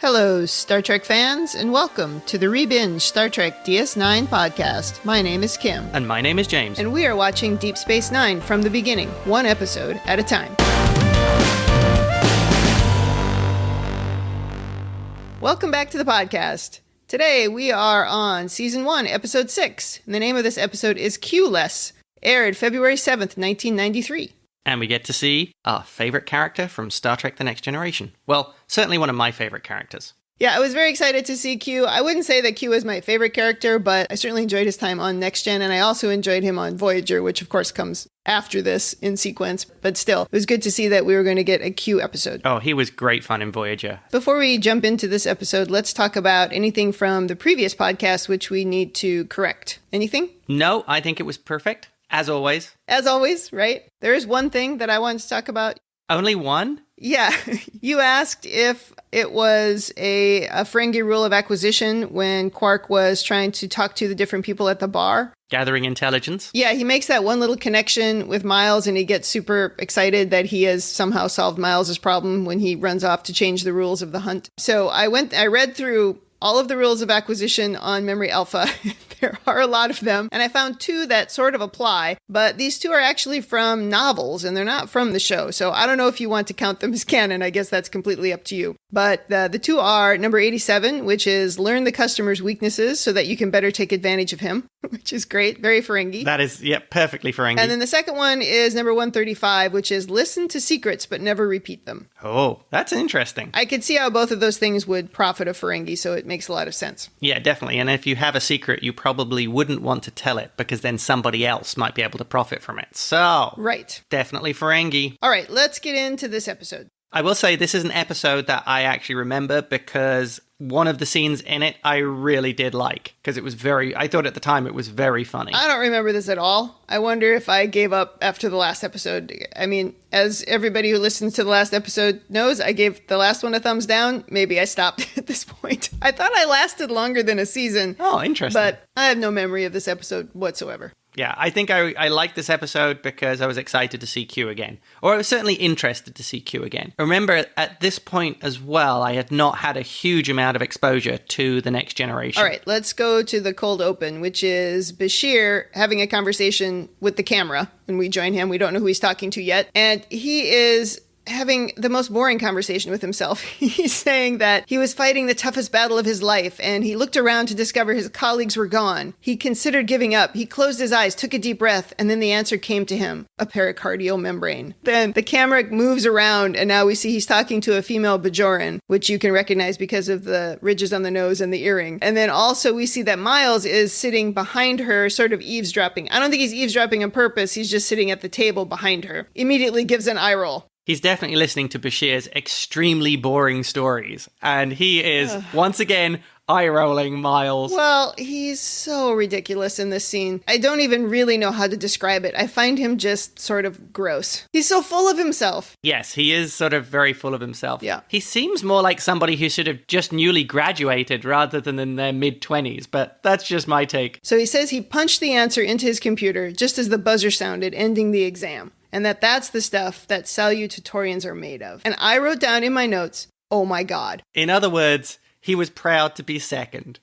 Hello, Star Trek fans, and welcome to the Rebinge Star Trek DS9 podcast. My name is Kim. And my name is James. And we are watching Deep Space Nine from the beginning, one episode at a time. Welcome back to the podcast. Today we are on Season 1, Episode 6. And the name of this episode is Q-less, aired February 7th, 1993. And we get to see our favorite character from Star Trek The Next Generation. Well, certainly one of my favorite characters. Yeah, I was very excited to see Q. I wouldn't say that Q is my favorite character, but I certainly enjoyed his time on Next Gen, and I also enjoyed him on Voyager, which of course comes after this in sequence. But still, it was good to see that we were going to get a Q episode. Oh, he was great fun in Voyager. Before we jump into this episode, let's talk about anything from the previous podcast which we need to correct. Anything? No, I think it was perfect. As always. As always, right? There is one thing that I wanted to talk about. Only one? Yeah. You asked if it was a Ferengi rule of acquisition when Quark was trying to talk to the different people at the bar. Gathering intelligence. Yeah, he makes that one little connection with Miles, and he gets super excited that he has somehow solved Miles' problem when he runs off to change the rules of the hunt. So I read through all of the rules of acquisition on Memory Alpha. There are a lot of them, and I found two that sort of apply, but these two are actually from novels, and they're not from the show, so I don't know if you want to count them as canon. I guess that's completely up to you. But the two are number 87, which is learn the customer's weaknesses so that you can better take advantage of him, which is great, very Ferengi. That is, perfectly Ferengi. And then the second one is number 135, which is listen to secrets but never repeat them. Oh, that's interesting. I could see how both of those things would profit a Ferengi, so it makes a lot of sense. Yeah, definitely. And if you have a secret, you probably wouldn't want to tell it because then somebody else might be able to profit from it. So, right. Definitely Ferengi. All right, let's get into this episode. I will say this is an episode that I actually remember because one of the scenes in it I really did like because I thought at the time it was very funny. I don't remember this at all. I wonder if I gave up after the last episode. I mean, as everybody who listens to the last episode knows, I gave the last one a thumbs down. Maybe I stopped at this point. I thought I lasted longer than a season. Oh, interesting. But I have no memory of this episode whatsoever. Yeah, I think I liked this episode because I was excited to see Q again. Or I was certainly interested to see Q again. Remember, at this point as well, I had not had a huge amount of exposure to The Next Generation. All right, let's go to the cold open, which is Bashir having a conversation with the camera. When we join him, we don't know who he's talking to yet. And he is having the most boring conversation with himself. He's saying that he was fighting the toughest battle of his life, and he looked around to discover his colleagues were gone. He considered giving up. He closed his eyes, took a deep breath, and then the answer came to him, a pericardial membrane. Then the camera moves around, and now we see he's talking to a female Bajoran, which you can recognize because of the ridges on the nose and the earring. And then also we see that Miles is sitting behind her, sort of eavesdropping. I don't think he's eavesdropping on purpose. He's just sitting at the table behind her. Immediately gives an eye roll. He's definitely listening to Bashir's extremely boring stories. And he is, once again, eye-rolling Miles. Well, he's so ridiculous in this scene. I don't even really know how to describe it. I find him just sort of gross. He's so full of himself. Yes, he is sort of very full of himself. Yeah. He seems more like somebody who sort of just newly graduated rather than in their mid-20s, but that's just my take. So he says he punched the answer into his computer just as the buzzer sounded, ending the exam. And that's the stuff that salutatorians are made of. And I wrote down in my notes, oh my God. In other words, he was proud to be second.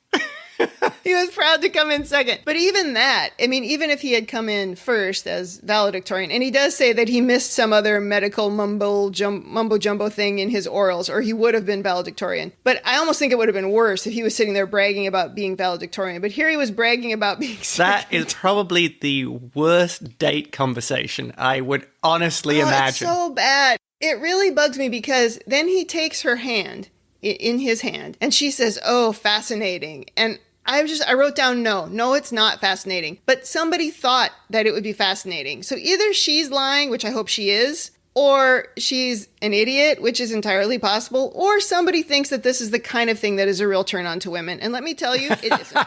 He was proud to come in second. But even that, I mean, even if he had come in first as valedictorian, and he does say that he missed some other medical mumbo jumbo thing in his orals, or he would have been valedictorian. But I almost think it would have been worse if he was sitting there bragging about being valedictorian. But here he was bragging about being second. That is probably the worst date conversation I would honestly imagine. It's so bad. It really bugs me because then he takes her hand in his hand and she says, oh, fascinating. And I wrote down, no, it's not fascinating. But somebody thought that it would be fascinating. So either she's lying, which I hope she is, or she's an idiot, which is entirely possible, or somebody thinks that this is the kind of thing that is a real turn on to women. And let me tell you, it isn't.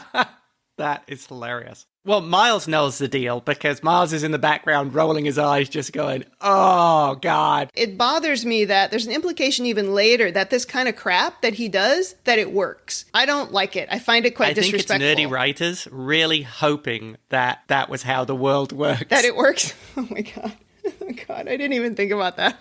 That is hilarious. Well, Miles knows the deal because Miles is in the background rolling his eyes just going, oh, God. It bothers me that there's an implication even later that this kind of crap that he does, that it works. I don't like it. I find it quite disrespectful. I think it's nerdy writers really hoping that that was how the world works. That it works? Oh, my God. Oh, God, I didn't even think about that.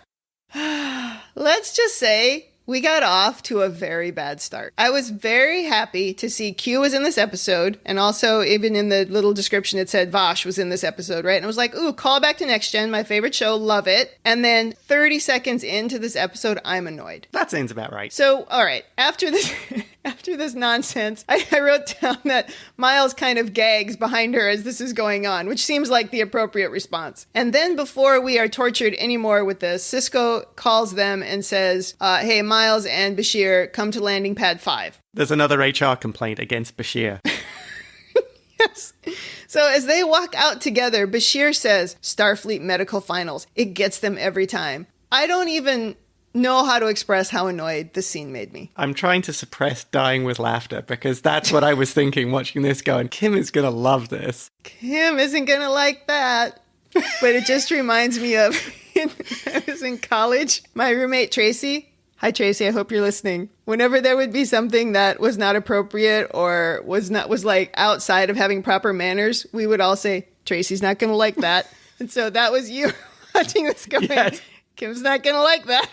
Let's just say We got off to a very bad start. I was very happy to see Q was in this episode, and also even in the little description it said Vash was in this episode, right? And I was like, ooh, call back to Next Gen, my favorite show, love it. And then 30 seconds into this episode, I'm annoyed. That seems about right. So, all right, after this nonsense, I wrote down that Miles kind of gags behind her as this is going on, which seems like the appropriate response. And then before we are tortured anymore with this, Sisko calls them and says, hey, Miles and Bashir, come to landing pad 5. There's another HR complaint against Bashir. Yes. So as they walk out together, Bashir says, Starfleet medical finals. It gets them every time. I don't even know how to express how annoyed this scene made me. I'm trying to suppress dying with laughter because that's what I was thinking watching this going, Kim is going to love this. Kim isn't going to like that. But it just reminds me of, I was in college, my roommate Tracy. Hi, Tracy. I hope you're listening. Whenever there would be something that was not appropriate or was like outside of having proper manners, we would all say, Tracy's not going to like that. And so that was you watching this going, yes. Kim's not going to like that.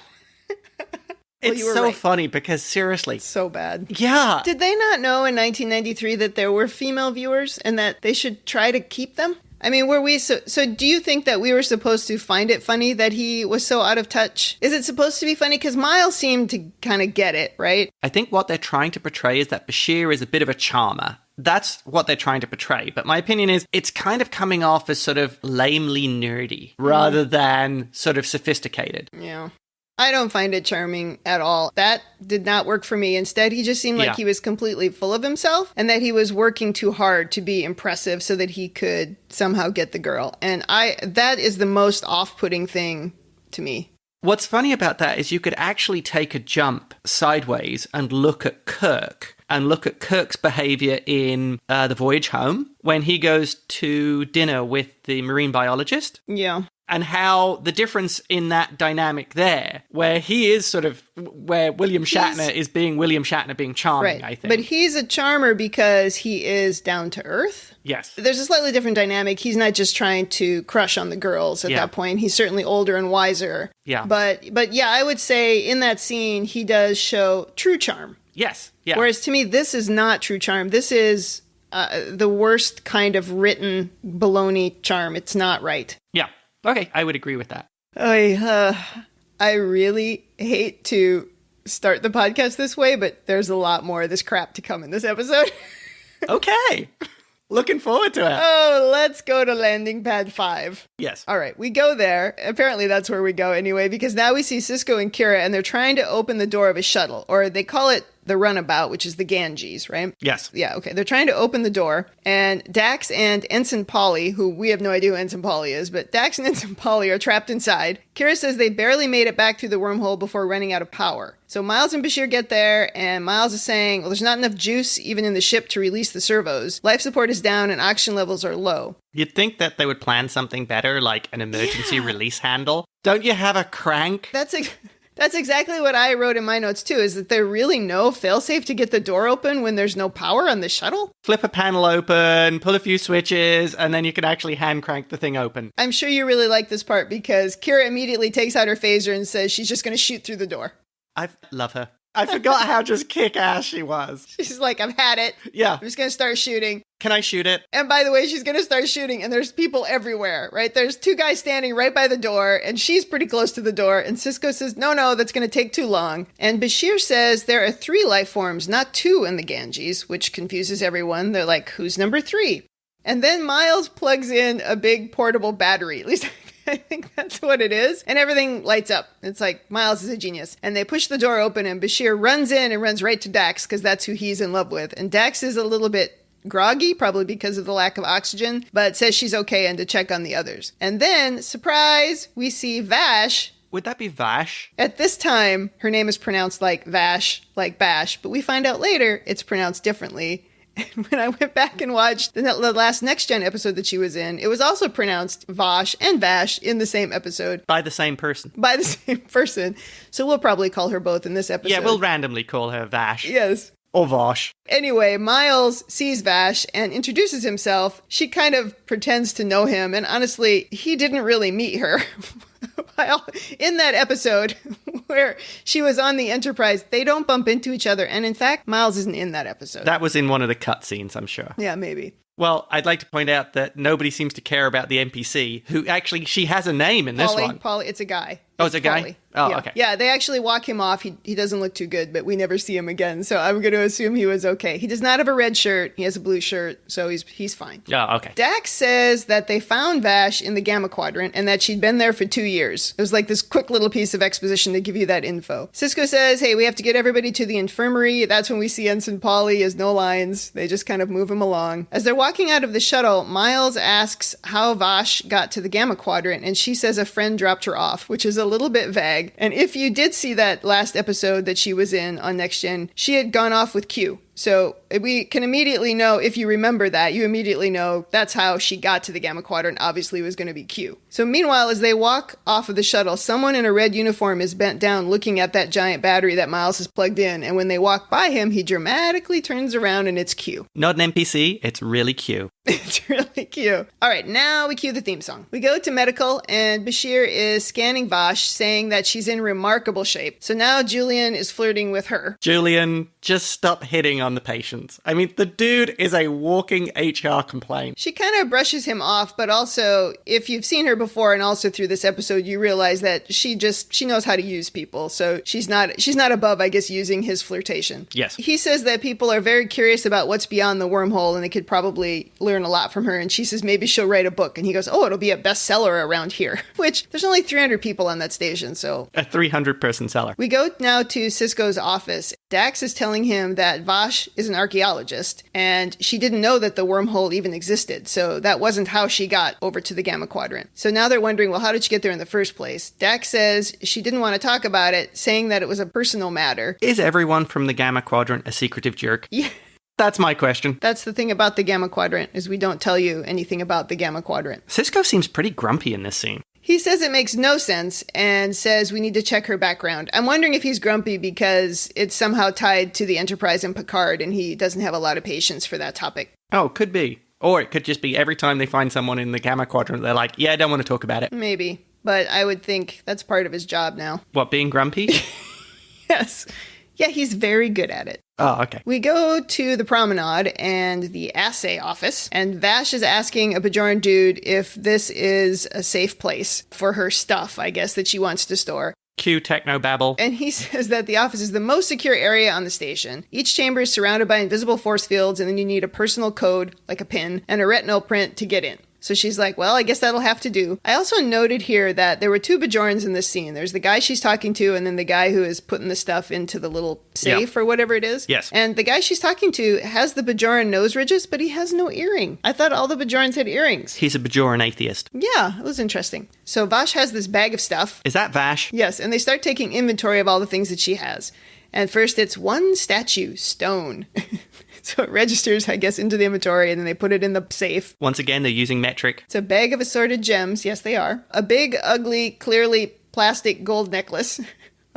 It's so funny because seriously. It's so bad. Yeah. Did they not know in 1993 that there were female viewers and that they should try to keep them? I mean, were we so do you think that we were supposed to find it funny that he was so out of touch? Is it supposed to be funny? Because Miles seemed to kind of get it, right? I think what they're trying to portray is that Bashir is a bit of a charmer. That's what they're trying to portray. But my opinion is it's kind of coming off as sort of lamely nerdy rather than sort of sophisticated. Yeah. I don't find it charming at all. That did not work for me. Instead, he just seemed like he was completely full of himself and that he was working too hard to be impressive so that he could somehow get the girl. And that is the most off-putting thing to me. What's funny about that is you could actually take a jump sideways and look at Kirk and look at Kirk's behavior in The Voyage Home when he goes to dinner with the marine biologist. Yeah. And how the difference in that dynamic there, where he is sort of, where William Shatner is being William Shatner being charming, I think. But he's a charmer because he is down to earth. Yes. There's a slightly different dynamic. He's not just trying to crush on the girls at that point. He's certainly older and wiser. Yeah. But yeah, I would say in that scene, he does show true charm. Yes. Yeah. Whereas to me, this is not true charm. This is the worst kind of written baloney charm. It's not right. Yeah. Okay, I would agree with that. I really hate to start the podcast this way, but there's a lot more of this crap to come in this episode. Okay. Looking forward to it. Oh, let's go to landing pad 5. Yes. All right, we go there. Apparently that's where we go anyway, because now we see Sisko and Kira, and they're trying to open the door of a shuttle, or they call it the runabout, which is the Ganges, right? Yes. Yeah, okay. They're trying to open the door, and Dax and Ensign Polly, who we have no idea who Ensign Polly is, but Dax and Ensign Polly are trapped inside. Kira says they barely made it back through the wormhole before running out of power. So Miles and Bashir get there, and Miles is saying, well, there's not enough juice even in the ship to release the servos. Life support is down, and oxygen levels are low. You'd think that they would plan something better, like an emergency release handle. Don't you have a crank? That's exactly what I wrote in my notes, too, is that there really no failsafe to get the door open when there's no power on the shuttle? Flip a panel open, pull a few switches, and then you can actually hand crank the thing open. I'm sure you really like this part because Kira immediately takes out her phaser and says she's just going to shoot through the door. I love her. I forgot how just kick-ass she was. She's like, I've had it. Yeah. I'm just going to start shooting. Can I shoot it? And by the way, she's going to start shooting, and there's people everywhere, right? There's two guys standing right by the door, and she's pretty close to the door, and Sisko says, no, that's going to take too long. And Bashir says there are 3 life forms, not 2 in the Ganges, which confuses everyone. They're like, who's number 3? And then Miles plugs in a big portable battery, at least I think that's what it is. And everything lights up. It's like, Miles is a genius. And they push the door open, and Bashir runs in and runs right to Dax, because that's who he's in love with. And Dax is a little bit groggy, probably because of the lack of oxygen, but says she's okay and to check on the others. And then, surprise, we see Vash. Would that be Vash? At this time, her name is pronounced like Vash, like Bash, but we find out later it's pronounced differently. And when I went back and watched the last Next Gen episode that she was in, it was also pronounced Vash and Vash in the same episode. By the same person. By the same person. So we'll probably call her both in this episode. Yeah, we'll randomly call her Vash. Yes. Or Vash. Anyway, Miles sees Vash and introduces himself. She kind of pretends to know him, and honestly, he didn't really meet her. In that episode where she was on the Enterprise, they don't bump into each other. And in fact, Miles isn't in that episode. That was in one of the cutscenes, I'm sure. Yeah, maybe. Well, I'd like to point out that nobody seems to care about the NPC, who actually, she has a name in this one. Polly, it's a guy. Oh, it's a guy? Polly. Oh, yeah. okay. Yeah, they actually walk him off. He doesn't look too good, but we never see him again. So I'm going to assume he was okay. He does not have a red shirt. He has a blue shirt, so he's fine. Oh, okay. Dax says that they found Vash in the Gamma Quadrant and that she'd been there for 2 years. It was like this quick little piece of exposition to give you that info. Sisko says, hey, we have to get everybody to the infirmary. That's when we see Ensign Polly. He has no lines. They just kind of move him along. As they're walking out of the shuttle, Miles asks how Vash got to the Gamma Quadrant, and she says a friend dropped her off, which is a little bit vague. And if you did see that last episode that she was in on Next Gen, she had gone off with Q. So we can immediately know, if you remember that, you immediately know that's how she got to the Gamma Quadrant. Obviously, it was going to be Q. So meanwhile, as they walk off of the shuttle, someone in a red uniform is bent down looking at that giant battery that Miles has plugged in. And when they walk by him, he dramatically turns around and it's Q. Not an NPC, it's really Q. It's really cute. All right, now we cue the theme song. We go to medical, and Bashir is scanning Vash, saying that she's in remarkable shape. So now Julian is flirting with her. Julian, just stop hitting on the patients. I mean, the dude is a walking HR complaint. She kind of brushes him off, but also, if you've seen her before and also through this episode, you realize that she knows how to use people. So she's not above, I guess, using his flirtation. Yes. He says that people are very curious about what's beyond the wormhole, and they could probably learn a lot from her. And she says maybe she'll write a book. And he goes, oh, it'll be a bestseller around here. Which, there's only 300 people on that station, so... A 300-person seller. We go now to Sisko's office. Dax is telling him that Vash is an archaeologist, and she didn't know that the wormhole even existed, so that wasn't how she got over to the Gamma Quadrant. So now they're wondering, well, how did she get there in the first place? Dax says she didn't want to talk about it, saying that it was a personal matter. Is everyone from the Gamma Quadrant a secretive jerk? Yeah. That's my question. That's the thing about the Gamma Quadrant, is we don't tell you anything about the Gamma Quadrant. Sisko seems pretty grumpy in this scene. He says it makes no sense and says we need to check her background. I'm wondering if he's grumpy because it's somehow tied to the Enterprise and Picard and he doesn't have a lot of patience for that topic. Oh, could be. Or it could just be every time they find someone in the Gamma Quadrant, they're like, yeah, I don't want to talk about it. Maybe. But I would think that's part of his job now. What, being grumpy? Yes. Yeah, he's very good at it. Oh, okay. We go to the promenade and the assay office, and Vash is asking a Bajoran dude if this is a safe place for her stuff, I guess, that she wants to store. Cue technobabble. And he says that the office is the most secure area on the station. Each chamber is surrounded by invisible force fields, and then you need a personal code, like a PIN, and a retinal print to get in. So she's like, well, I guess that'll have to do. I also noted here that there were two Bajorans in this scene. There's the guy she's talking to and then the guy who is putting the stuff into the little safe or whatever it is. Yes. And the guy she's talking to has the Bajoran nose ridges, but he has no earring. I thought all the Bajorans had earrings. He's a Bajoran atheist. Yeah, it was interesting. So Vash has this bag of stuff. Is that Vash? Yes, and they start taking inventory of all the things that she has. And first it's one statue, stone. So it registers, I guess, into the inventory, and then they put it in the safe. Once again, they're using metric. It's a bag of assorted gems. Yes, they are. A big, ugly, clearly plastic gold necklace.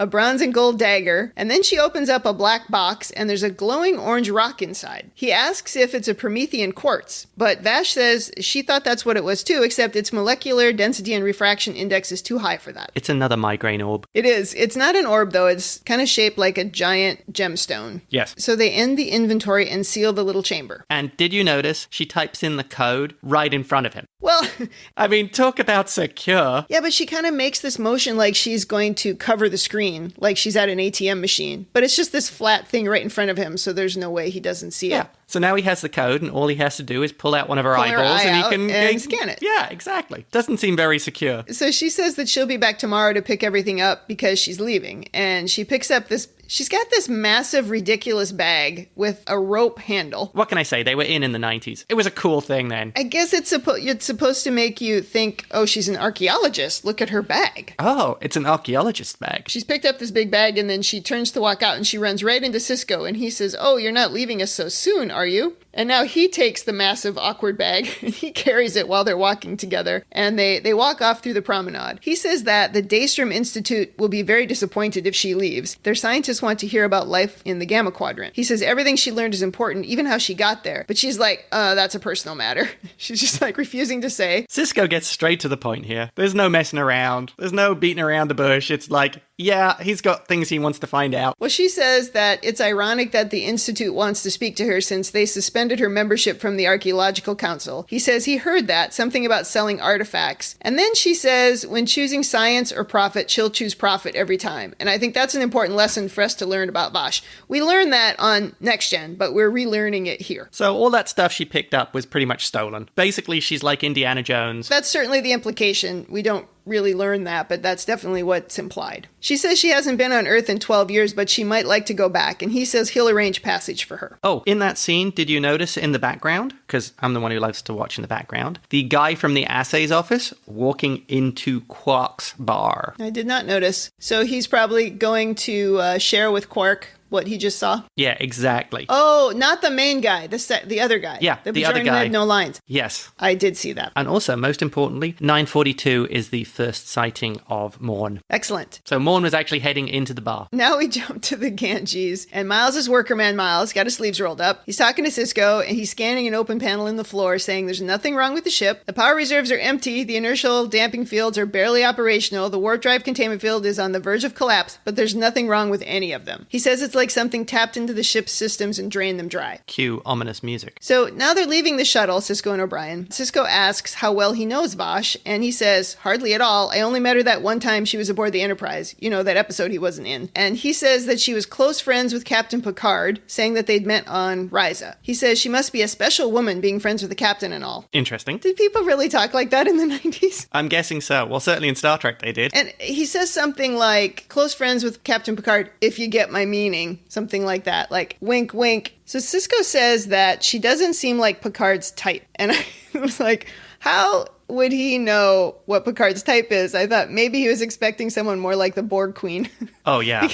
A bronze and gold dagger, and then she opens up a black box, and there's a glowing orange rock inside. He asks if it's a Promethean quartz, but Vash says she thought that's what it was too, except its molecular density and refraction index is too high for that. It's another migraine orb. It is. It's not an orb, though. It's kind of shaped like a giant gemstone. Yes. So they end the inventory and seal the little chamber. And did you notice she types in the code right in front of him? Well, I mean, talk about secure. yeah, but she kind of makes this motion like she's going to cover the screen, like she's at an ATM machine. But it's just this flat thing right in front of him, so there's no way he doesn't see it. So now he has the code, and all he has to do is pull out one of her eyeballs, and he can scan it. Yeah, exactly. Doesn't seem very secure. So she says that she'll be back tomorrow to pick everything up because she's leaving. And she picks up this... She's got this massive, ridiculous bag with a rope handle. What can I say? They were in the 90s. It was a cool thing then. I guess it's supposed to make you think, oh, she's an archaeologist. Look at her bag. Oh, it's an archaeologist bag. She's picked up this big bag, and then she turns to walk out, and she runs right into Sisko. And he says, oh, you're not leaving us so soon, are you? And now he takes the massive, awkward bag, and he carries it while they're walking together, and they walk off through the promenade. He says that the Daystrom Institute will be very disappointed if she leaves. Their scientists just want to hear about life in the Gamma Quadrant. He says everything she learned is important, even how she got there. But she's like, that's a personal matter. She's just like refusing to say. Sisko gets straight to the point here. There's no messing around. There's no beating around the bush. It's like, yeah, he's got things he wants to find out. Well, she says that it's ironic that the Institute wants to speak to her since they suspended her membership from the Archaeological Council. He says he heard that, something about selling artifacts. And then she says when choosing science or profit, she'll choose profit every time. And I think that's an important lesson for us to learn about Vash. We learned that on Next Gen, but we're relearning it here. So all that stuff she picked up was pretty much stolen. Basically, she's like Indiana Jones. That's certainly the implication. We don't really learn that, but that's definitely what's implied. She says she hasn't been on Earth in 12 years, but she might like to go back, and he says he'll arrange passage for her. Oh, in that scene, did you notice in the background, because I'm the one who loves to watch in the background, the guy from the assays office walking into Quark's bar? I did not notice. So he's probably going to share with Quark what he just saw? Yeah, exactly. Oh, not the main guy, the other guy. Yeah, the other guy. Had no lines. Yes. I did see that. And also, most importantly, 942 is the first sighting of Morn. Excellent. So Morn was actually heading into the bar. Now we jump to the Ganges, and Miles is workerman Miles, got his sleeves rolled up. He's talking to Sisko, and he's scanning an open panel in the floor, saying there's nothing wrong with the ship. The power reserves are empty, the inertial damping fields are barely operational, the warp drive containment field is on the verge of collapse, but there's nothing wrong with any of them. He says it's like something tapped into the ship's systems and drained them dry. Cue ominous music. So now they're leaving the shuttle, Sisko and O'Brien. Sisko asks how well he knows Vash, and he says, hardly at all. I only met her that one time she was aboard the Enterprise. You know, that episode he wasn't in. And he says that she was close friends with Captain Picard, saying that they'd met on Risa. He says she must be a special woman being friends with the captain and all. Interesting. Did people really talk like that in the 90s? I'm guessing so. Well, certainly in Star Trek they did. And he says something like, close friends with Captain Picard, if you get my meaning. Something like that. Like, wink, wink. So Sisko says that she doesn't seem like Picard's type. And I was like, how would he know what Picard's type is? I thought maybe he was expecting someone more like the Borg Queen. Oh, yeah.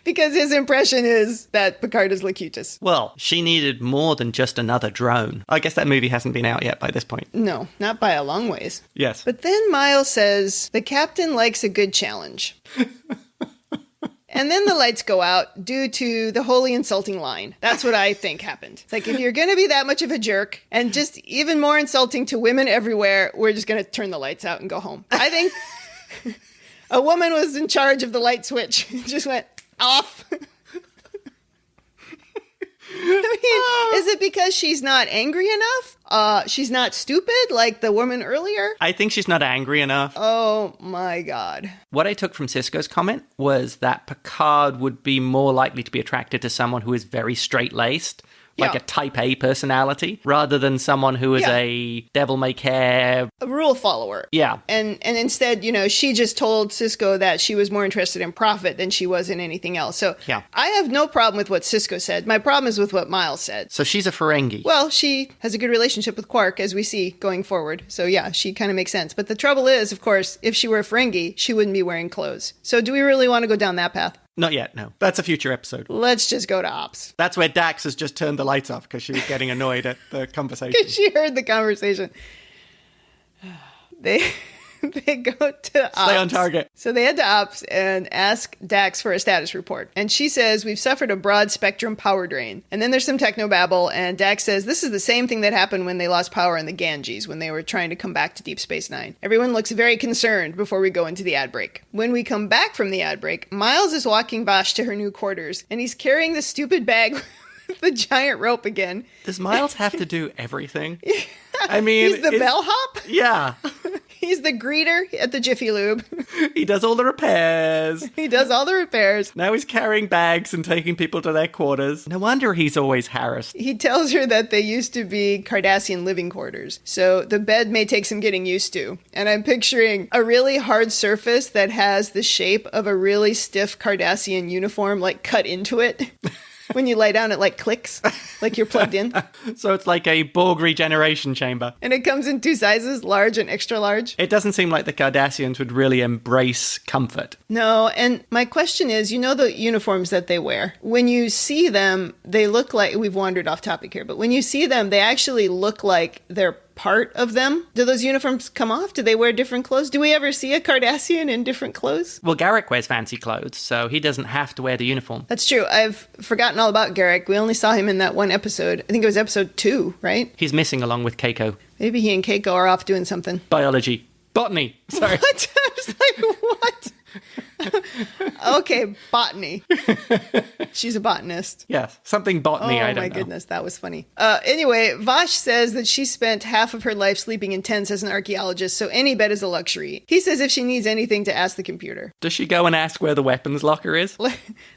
Because his impression is that Picard is Locutus. Well, she needed more than just another drone. I guess that movie hasn't been out yet by this point. No, not by a long ways. Yes. But then Miles says, the captain likes a good challenge. And then the lights go out due to the wholly insulting line. That's what I think happened. It's like, if you're going to be that much of a jerk and just even more insulting to women everywhere, we're just going to turn the lights out and go home. I think a woman was in charge of the light switch. It just went off. I mean, is it because she's not angry enough? She's not stupid like the woman earlier? I think she's not angry enough. Oh my God. What I took from Sisko's comment was that Picard would be more likely to be attracted to someone who is very straight-laced, like a type A personality, rather than someone who is a devil-may-care... a rule follower. Yeah. And instead, you know, she just told Sisko that she was more interested in profit than she was in anything else. So I have no problem with what Sisko said. My problem is with what Miles said. So she's a Ferengi. Well, she has a good relationship with Quark, as we see going forward. So yeah, she kind of makes sense. But the trouble is, of course, if she were a Ferengi, she wouldn't be wearing clothes. So do we really want to go down that path? Not yet, no. That's a future episode. Let's just go to Ops. That's where Dax has just turned the lights off because she was getting annoyed at the conversation. She heard the conversation. They go to Ops. Stay on target. So they head to Ops and ask Dax for a status report. And she says, we've suffered a broad spectrum power drain. And then there's some technobabble, and Dax says, this is the same thing that happened when they lost power in the Ganges, when they were trying to come back to Deep Space Nine. Everyone looks very concerned before we go into the ad break. When we come back from the ad break, Miles is walking Vash to her new quarters, and he's carrying the stupid bag with the giant rope again. Does Miles have to do everything? I mean... He's the bellhop? Yeah. He's the greeter at the Jiffy Lube. He does all the repairs. He does all the repairs. Now he's carrying bags and taking people to their quarters. No wonder he's always harassed. He tells her that they used to be Cardassian living quarters, so the bed may take some getting used to. And I'm picturing a really hard surface that has the shape of a really stiff Cardassian uniform, like cut into it. When you lay down, it like clicks, like you're plugged in. So it's like a Borg regeneration chamber. And it comes in two sizes, large and extra large. It doesn't seem like the Cardassians would really embrace comfort. No, and my question is, you know the uniforms that they wear? When you see them, they look like, we've wandered off topic here, but when you see them, they actually look like they're part of them. Do those uniforms come off? Do they wear different clothes? Do we ever see a Cardassian in different clothes? Well, Garrick wears fancy clothes, so he doesn't have to wear the uniform. That's true. I've forgotten all about Garrick. We only saw him in that one episode. I think it was episode 2, right? He's missing along with Keiko. Maybe he and Keiko are off doing something. Biology. Botany. Sorry. What? I was like, what? Okay, botany. She's a botanist. Yes, something botany, I don't know. Oh my goodness, that was funny. Anyway, Vash says that she spent half of her life sleeping in tents as an archaeologist, so any bed is a luxury. He says if she needs anything to ask the computer. Does she go and ask where the weapons locker is?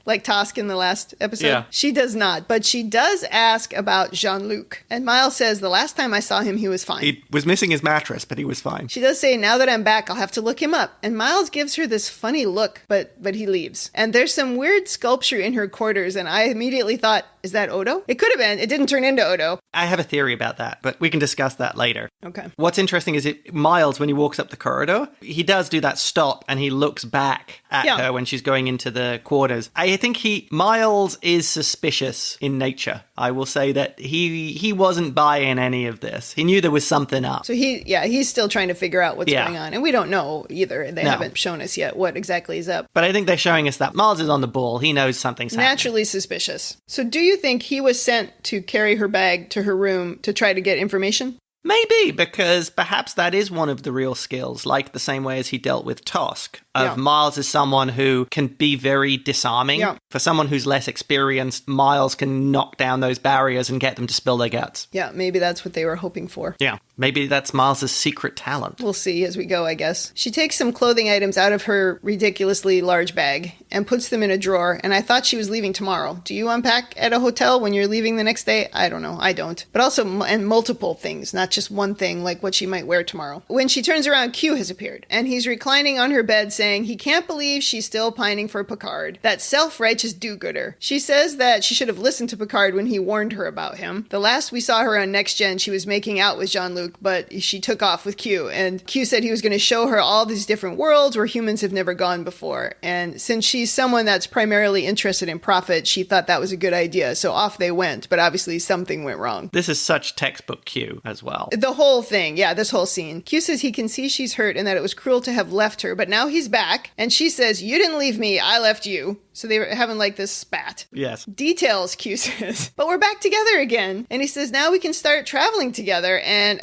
Like Tosk in the last episode? Yeah. She does not, but she does ask about Jean-Luc. And Miles says the last time I saw him, he was fine. He was missing his mattress, but he was fine. She does say, now that I'm back, I'll have to look him up. And Miles gives her this funny look, but he leaves. And there's some weird sculpture in her quarters, and I immediately thought, is that Odo? It could have been. It didn't turn into Odo. I have a theory about that, but we can discuss that later. Okay. What's interesting is Miles, when he walks up the corridor, he does do that stop and he looks back at her when she's going into the quarters. I think Miles is suspicious in nature. I will say that he wasn't buying any of this. He knew there was something up. So he's still trying to figure out what's going on. And we don't know either. They haven't shown us yet what exactly is up. But I think they're showing us that Miles is on the ball. He knows something's happening. Naturally suspicious. So do you think he was sent to carry her bag to her room to try to get information? Maybe, because perhaps that is one of the real skills, like the same way as he dealt with Tosk. Miles is someone who can be very disarming. Yeah. For someone who's less experienced, Miles can knock down those barriers and get them to spill their guts. Yeah, maybe that's what they were hoping for. Yeah, maybe that's Miles' secret talent. We'll see as we go, I guess. She takes some clothing items out of her ridiculously large bag and puts them in a drawer, and I thought she was leaving tomorrow. Do you unpack at a hotel when you're leaving the next day? I don't know. I don't. But also, and multiple things, not just one thing like what she might wear tomorrow. When she turns around, Q has appeared, and he's reclining on her bed saying he can't believe she's still pining for Picard, that self-righteous do-gooder. She says that she should have listened to Picard when he warned her about him. The last we saw her on Next Gen, she was making out with Jean-Luc, but she took off with Q, and Q said he was going to show her all these different worlds where humans have never gone before. And since she's someone that's primarily interested in profit, she thought that was a good idea, so off they went, but obviously something went wrong. This is such textbook Q as well. The whole thing, this whole scene. Q says he can see she's hurt and that it was cruel to have left her, but now he's back, and she says, you didn't leave me, I left you. So they were having like this spat. Yes. Details, Q says. But we're back together again. And he says, now we can start traveling together. And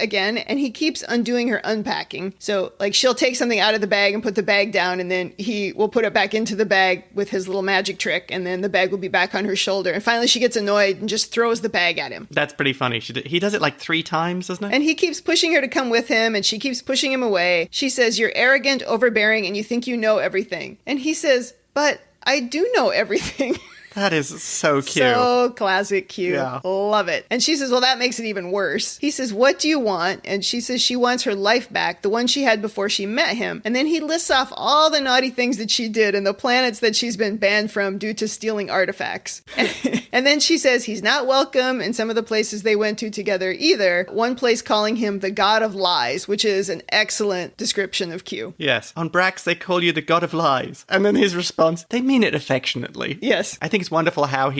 he keeps undoing her unpacking. So like she'll take something out of the bag and put the bag down, and then he will put it back into the bag with his little magic trick, and then the bag will be back on her shoulder. And finally she gets annoyed and just throws the bag at him. That's pretty funny. He does it like 3 times, doesn't it? And he keeps pushing her to come with him, and she keeps pushing him away. She says, you're arrogant, overbearing, and you think you know everything. And he says, but I do know everything. That is so cute. So classic Q. Yeah. Love it. And she says, well, that makes it even worse. He says, what do you want? And she says she wants her life back, the one she had before she met him. And then he lists off all the naughty things that she did and the planets that she's been banned from due to stealing artifacts. And then she says he's not welcome in some of the places they went to together either. One place calling him the God of Lies, which is an excellent description of Q. Yes. On Brax, they call you the God of Lies. And then his response, they mean it affectionately. Yes. I think it's wonderful how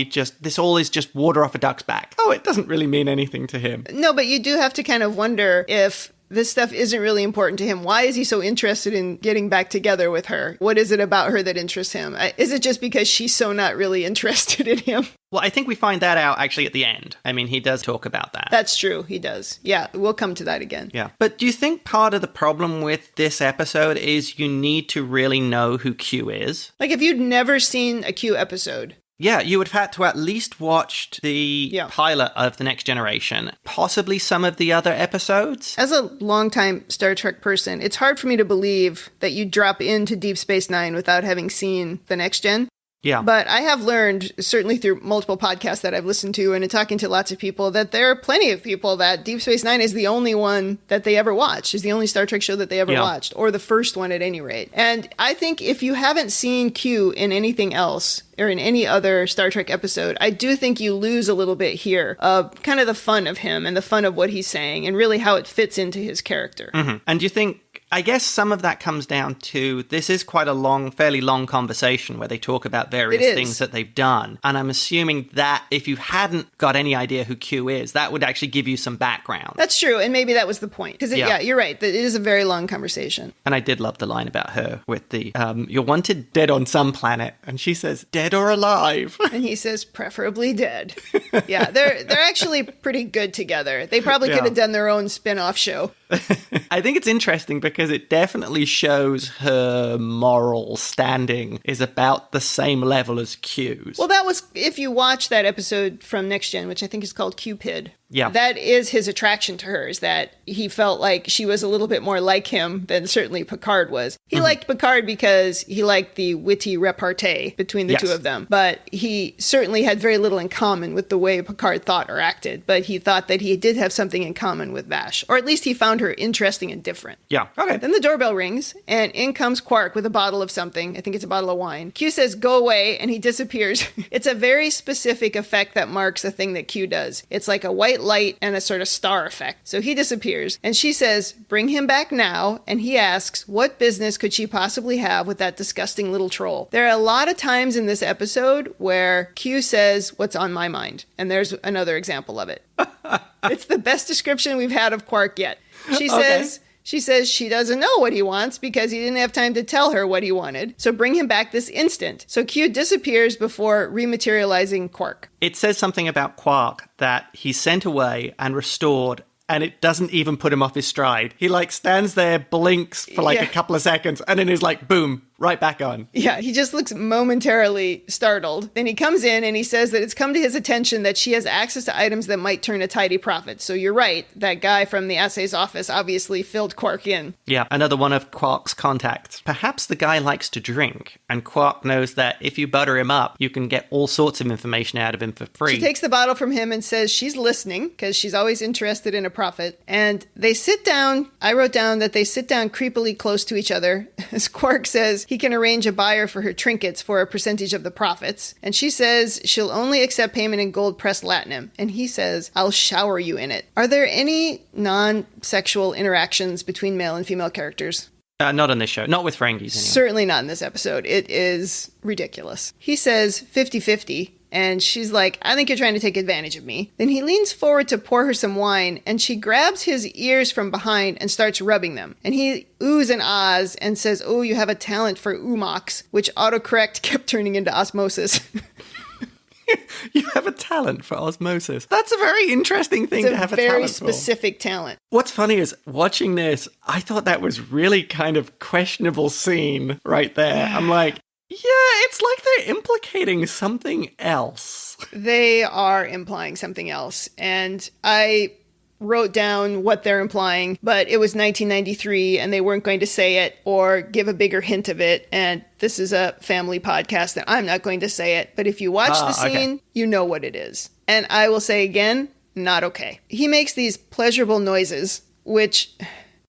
this all is just water off a duck's back. Oh, it doesn't really mean anything to him. No, but you do have to kind of wonder if this stuff isn't really important to him. Why is he so interested in getting back together with her? What is it about her that interests him? Is it just because she's so not really interested in him? Well, I think we find that out actually at the end. I mean, he does talk about that. That's true. He does. Yeah, we'll come to that again. Yeah. But do you think part of the problem with this episode is you need to really know who Q is? Like if you'd never seen a Q episode, yeah, you would have had to at least watch the pilot of The Next Generation, possibly some of the other episodes. As a longtime Star Trek person, it's hard for me to believe that you drop into Deep Space Nine without having seen The Next Gen. Yeah. But I have learned, certainly through multiple podcasts that I've listened to and in talking to lots of people, that there are plenty of people that Deep Space Nine is the only one that they ever watched, is the only Star Trek show that they ever watched, or the first one at any rate. And I think if you haven't seen Q in anything else, or in any other Star Trek episode, I do think you lose a little bit here of kind of the fun of him and the fun of what he's saying and really how it fits into his character. Mm-hmm. And do you think I guess some of that comes down to this is quite a long, fairly long conversation where they talk about various things that they've done. And I'm assuming that if you hadn't got any idea who Q is, that would actually give you some background. That's true. And maybe that was the point. Because, you're right. It is a very long conversation. And I did love the line about her with the, you're wanted dead on some planet. And she says, dead or alive. And he says, preferably dead. Yeah, they're actually pretty good together. They probably could have done their own spin-off show. I think it's interesting because it definitely shows her moral standing is about the same level as Q's. Well, that was, if you watch that episode from Next Gen, which I think is called Cupid. Yeah. That is his attraction to her, is that he felt like she was a little bit more like him than certainly Picard was. He liked Picard because he liked the witty repartee between the two of them. But he certainly had very little in common with the way Picard thought or acted. But he thought that he did have something in common with Vash. Or at least he found her interesting and different. Yeah. Okay. Then the doorbell rings, and in comes Quark with a bottle of something. I think it's a bottle of wine. Q says, go away, and he disappears. It's a very specific effect that marks a thing that Q does. It's like a white light and a sort of star effect. So he disappears, and she says, bring him back now, and he asks, what business could she possibly have with that disgusting little troll? There are a lot of times in this episode where Q says, what's on my mind? And there's another example of it. It's the best description we've had of Quark yet. She says she doesn't know what he wants because he didn't have time to tell her what he wanted. So bring him back this instant. So Q disappears before rematerializing Quark. It says something about Quark that he's sent away and restored, and it doesn't even put him off his stride. He stands there, blinks for a couple of seconds, and then is like, boom, right back on. Yeah, he just looks momentarily startled. Then he comes in and he says that it's come to his attention that she has access to items that might turn a tidy profit. So you're right, that guy from the assay's office obviously filled Quark in. Yeah, another one of Quark's contacts. Perhaps the guy likes to drink, and Quark knows that if you butter him up, you can get all sorts of information out of him for free. She takes the bottle from him and says she's listening, because she's always interested in a profit. And they sit down. I wrote down that they sit down creepily close to each other, as Quark says he can arrange a buyer for her trinkets for a percentage of the profits. And she says she'll only accept payment in gold pressed latinum. And he says, I'll shower you in it. Are there any non-sexual interactions between male and female characters? Not on this show. Not with Ferengis, anyway. Certainly not in this episode. It is ridiculous. He says 50-50. And she's like, I think you're trying to take advantage of me. Then he leans forward to pour her some wine, and she grabs his ears from behind and starts rubbing them. And he oohs and ahs and says, oh, you have a talent for oomox, which autocorrect kept turning into osmosis. You have a talent for osmosis. That's a very interesting thing to have a talent for. It's a very specific talent. What's funny is, watching this, I thought that was really kind of questionable scene right there. I'm like, yeah, it's like they're implicating something else. They are implying something else. And I wrote down what they're implying, but it was 1993 and they weren't going to say it or give a bigger hint of it. And this is a family podcast and I'm not going to say it. But if you watch the scene, you know what it is. And I will say again, not okay. He makes these pleasurable noises, which,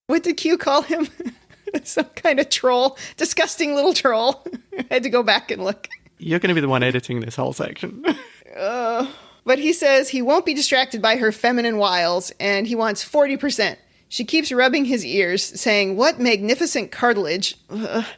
what did Q call him? Some kind of troll. Disgusting little troll. I had to go back and look. You're going to be the one editing this whole section. But he says he won't be distracted by her feminine wiles, and he wants 40%. She keeps rubbing his ears, saying, what magnificent cartilage.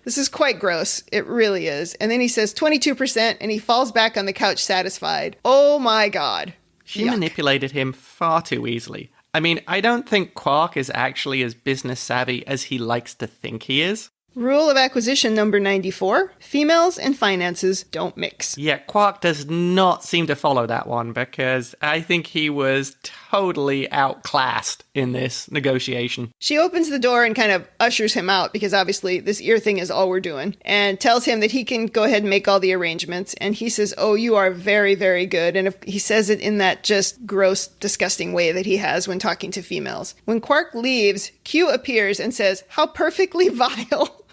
This is quite gross. It really is. And then he says 22%, and he falls back on the couch satisfied. Oh my God. She Yuck. manipulated him far too easily. I mean, I don't think Quark is actually as business savvy as he likes to think he is. Rule of acquisition number 94, females and finances don't mix. Yeah, Quark does not seem to follow that one because I think he was totally outclassed in this negotiation. She opens the door and kind of ushers him out because obviously this ear thing is all we're doing, and tells him that he can go ahead and make all the arrangements. And he says, oh, you are very, very good. And if he says it in that just gross, disgusting way that he has when talking to females. When Quark leaves, Q appears and says, how perfectly vile.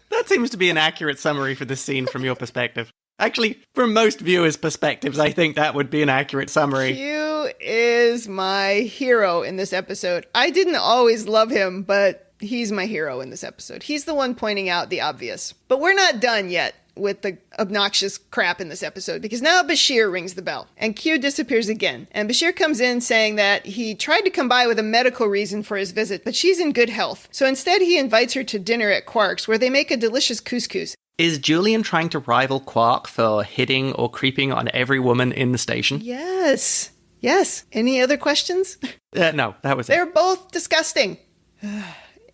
That seems to be an accurate summary for this scene from your perspective. Actually, from most viewers' perspectives, I think that would be an accurate summary. Q is my hero in this episode. I didn't always love him, but he's my hero in this episode. He's the one pointing out the obvious. But we're not done yet. with the obnoxious crap in this episode, because now Bashir rings the bell and Q disappears again. And Bashir comes in saying that he tried to come by with a medical reason for his visit, but she's in good health. So instead he invites her to dinner at Quark's, where they make a delicious couscous. Is Julian trying to rival Quark for hitting or creeping on every woman in the station? Yes. Yes. Any other questions? No, that was it. They're both disgusting.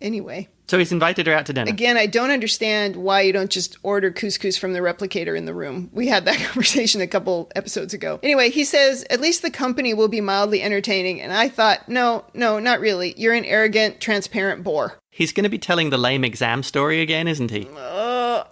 Anyway. So he's invited her out to dinner. Again, I don't understand why you don't just order couscous from the replicator in the room. We had that conversation a couple episodes ago. Anyway, he says, at least the company will be mildly entertaining. And I thought, no, not really. You're an arrogant, transparent bore. He's going to be telling the lame exam story again, isn't he?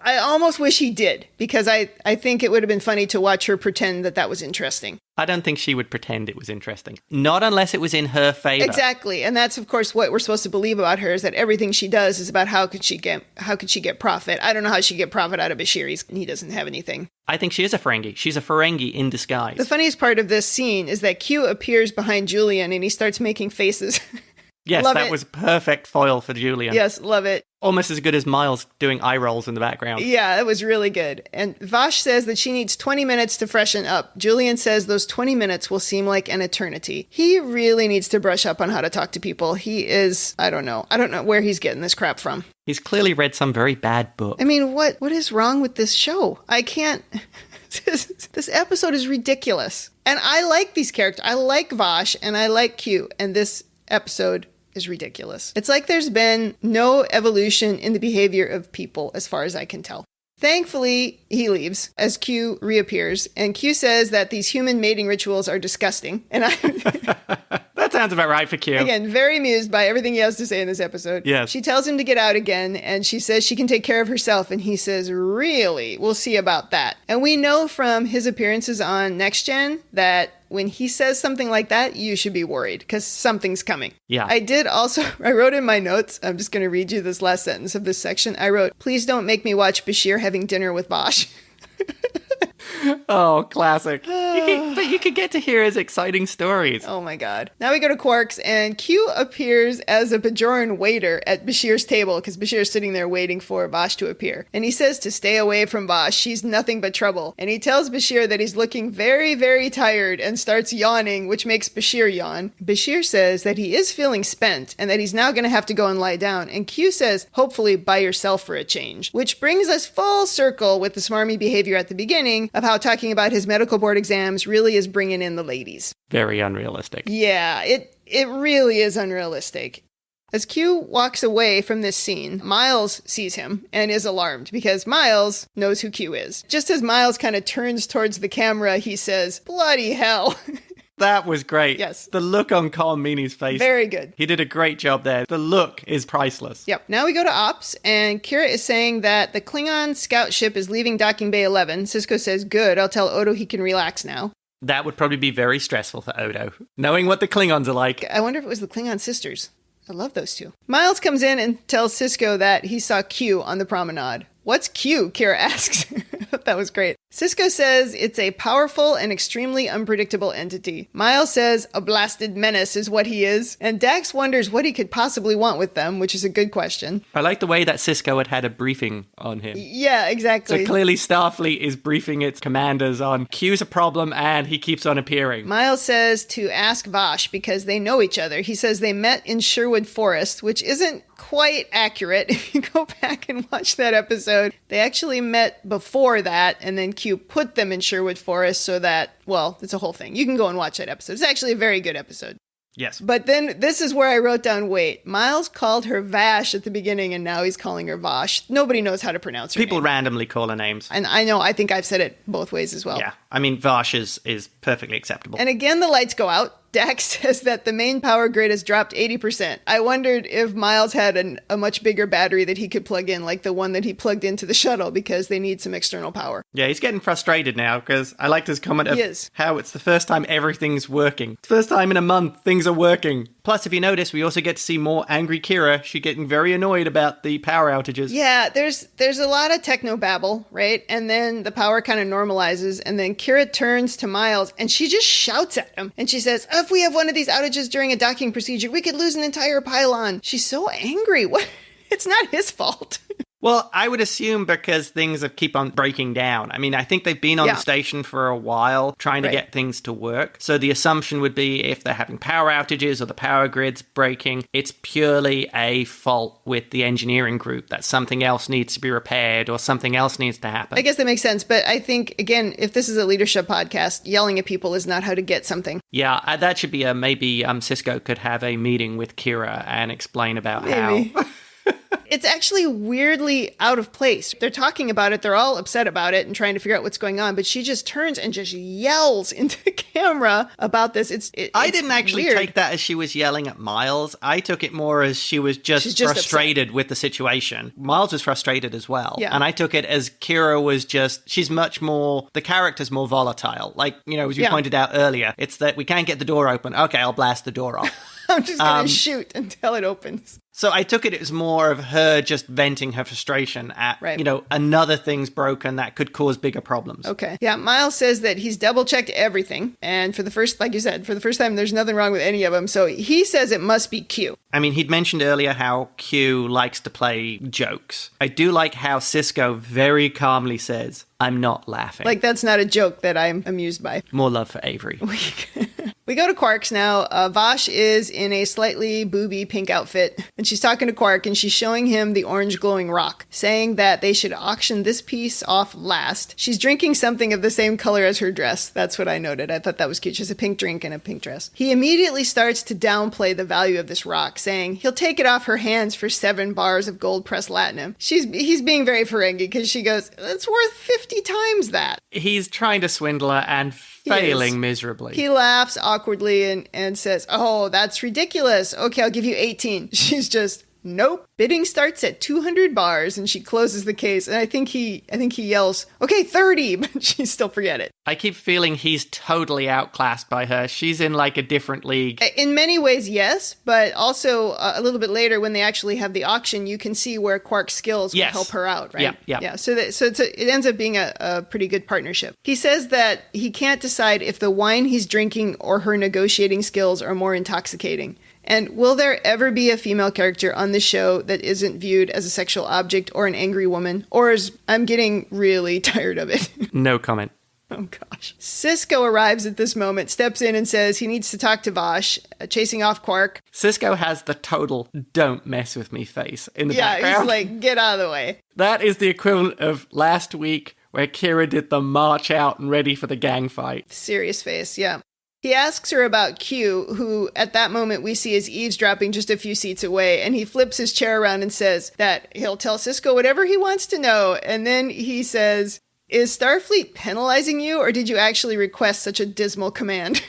I almost wish he did, because I think it would have been funny to watch her pretend that was interesting. I don't think she would pretend it was interesting. Not unless it was in her favor. Exactly. And that's, of course, what we're supposed to believe about her, is that everything she does is about how could she get profit. I don't know how she get profit out of Bashir. He doesn't have anything. I think she is a Ferengi. She's a Ferengi in disguise. The funniest part of this scene is that Q appears behind Julian and he starts making faces. Yes, that was perfect foil for Julian. Yes, love it. Almost as good as Miles doing eye rolls in the background. Yeah, that was really good. And Vash says that she needs 20 minutes to freshen up. Julian says those 20 minutes will seem like an eternity. He really needs to brush up on how to talk to people. He is, I don't know where he's getting this crap from. He's clearly read some very bad book. I mean, what is wrong with this show? I can't... This episode is ridiculous. And I like these characters. I like Vash and I like Q. And this episode is ridiculous. It's like there's been no evolution in the behavior of people, as far as I can tell. Thankfully, he leaves as Q reappears, and Q says that these human mating rituals are disgusting. And That sounds about right for Q. Again, very amused by everything he has to say in this episode. Yes. She tells him to get out again, and she says she can take care of herself, and he says, really? We'll see about that. And we know from his appearances on Next Gen that when he says something like that, you should be worried, because something's coming. Yeah. I wrote in my notes, I'm just going to read you this last sentence of this section. I wrote, please don't make me watch Bashir having dinner with Vash. Oh, classic. But you could get to hear his exciting stories. Oh my god. Now we go to Quark's, and Q appears as a Bajoran waiter at Bashir's table, because Bashir's sitting there waiting for Vash to appear. And he says to stay away from Vash. She's nothing but trouble. And he tells Bashir that he's looking very, very tired and starts yawning, which makes Bashir yawn. Bashir says that he is feeling spent and that he's now going to have to go and lie down. And Q says, hopefully by yourself for a change. Which brings us full circle with the smarmy behavior at the beginning of how talking about his medical board exams really is bringing in the ladies. Very unrealistic. Yeah, it really is unrealistic. As Q walks away from this scene, Miles sees him and is alarmed because Miles knows who Q is. Just as Miles kind of turns towards the camera, he says, bloody hell. That was great. Yes. The look on Colm Meaney's face. Very good. He did a great job there. The look is priceless. Yep. Now we go to Ops, and Kira is saying that the Klingon scout ship is leaving Docking Bay 11. Sisko says, good, I'll tell Odo he can relax now. That would probably be very stressful for Odo, knowing what the Klingons are like. I wonder if it was the Klingon sisters. I love those two. Miles comes in and tells Sisko that he saw Q on the promenade. What's Q? Kira asks. That was great. Sisko says it's a powerful and extremely unpredictable entity. Miles says a blasted menace is what he is. And Dax wonders what he could possibly want with them, which is a good question. I like the way that Sisko had a briefing on him. Yeah, exactly. So clearly Starfleet is briefing its commanders on Q's a problem and he keeps on appearing. Miles says to ask Vash because they know each other. He says they met in Sherwood Forest, which isn't quite accurate. If you go back and watch that episode, they actually met before that, and then Q put them in Sherwood Forest so that, well, it's a whole thing. You can go and watch that episode. It's actually a very good episode. Yes. But then this is where I wrote down, wait, Miles called her Vash at the beginning, and now he's calling her Vash. Nobody knows how to pronounce her People name. randomly call her names. And I think I've said it both ways as well. Yeah. I mean, Vash is perfectly acceptable. And again, the lights go out. Dax says that the main power grid has dropped 80%. I wondered if Miles had a much bigger battery that he could plug in, like the one that he plugged into the shuttle, because they need some external power. Yeah, he's getting frustrated now, because I liked his comment of Yes. how it's the first time everything's working. It's the first time in a month things are working. Plus, if you notice, we also get to see more angry Kira. She's getting very annoyed about the power outages. Yeah, there's a lot of techno babble, right? And then the power kind of normalizes, and then Kira turns to Miles, and she just shouts at him. And she says, if we have one of these outages during a docking procedure, we could lose an entire pylon. She's so angry. What? It's not his fault. Well, I would assume because things keep on breaking down. I mean, I think they've been on the station for a while trying to get things to work. So the assumption would be if they're having power outages or the power grid's breaking, it's purely a fault with the engineering group, that something else needs to be repaired or something else needs to happen. I guess that makes sense. But I think, again, if this is a leadership podcast, yelling at people is not how to get something. Yeah, that should be maybe Sisko could have a meeting with Kira and explain about how... It's actually weirdly out of place. They're talking about it. They're all upset about it and trying to figure out what's going on. But she just turns and just yells into the camera about this. I didn't actually take that as she was yelling at Miles. I took it more as she's just frustrated with the situation. Miles was frustrated as well. Yeah. And I took it as Kira was she's much more, the character's more volatile. Like, as you pointed out earlier, it's that we can't get the door open. Okay, I'll blast the door off. I'm just going to shoot until it opens. So I took it as more of her just venting her frustration at, another thing's broken that could cause bigger problems. Okay. Yeah, Miles says that he's double-checked everything. And like you said, for the first time, there's nothing wrong with any of them. So he says it must be Q. I mean, he'd mentioned earlier how Q likes to play jokes. I do like how Sisko very calmly says, I'm not laughing. Like, that's not a joke that I'm amused by. More love for Avery. We go to Quark's now. Vash is in a slightly booby pink outfit, and she's talking to Quark, and she's showing him the orange glowing rock, saying that they should auction this piece off last. She's drinking something of the same color as her dress. That's what I noted. I thought that was cute. She has a pink drink and a pink dress. He immediately starts to downplay the value of this rock, saying he'll take it off her hands for 7 bars of gold-pressed latinum. He's being very Ferengi because she goes, it's worth 50 times that. He's trying to swindle her and failing miserably. He laughs awkwardly and says, oh, that's ridiculous. Okay, I'll give you 18. She's just, nope. Bidding starts at 200 bars, and she closes the case. And I think he yells, okay, 30, but she still forget it. I keep feeling he's totally outclassed by her. She's in like a different league. In many ways, yes, but also a little bit later when they actually have the auction, you can see where Quark's skills will help her out, right? Yeah. So it ends up being a pretty good partnership. He says that he can't decide if the wine he's drinking or her negotiating skills are more intoxicating. And will there ever be a female character on the show that isn't viewed as a sexual object or an angry woman? Or I'm getting really tired of it. No comment. Oh, gosh. Sisko arrives at this moment, steps in and says he needs to talk to Vash, chasing off Quark. Sisko has the total don't mess with me face in the background. Yeah, he's like, get out of the way. That is the equivalent of last week where Kira did the march out and ready for the gang fight. Serious face, yeah. He asks her about Q, who at that moment we see is eavesdropping just a few seats away, and he flips his chair around and says that he'll tell Sisko whatever he wants to know, and then he says, is Starfleet penalizing you, or did you actually request such a dismal command?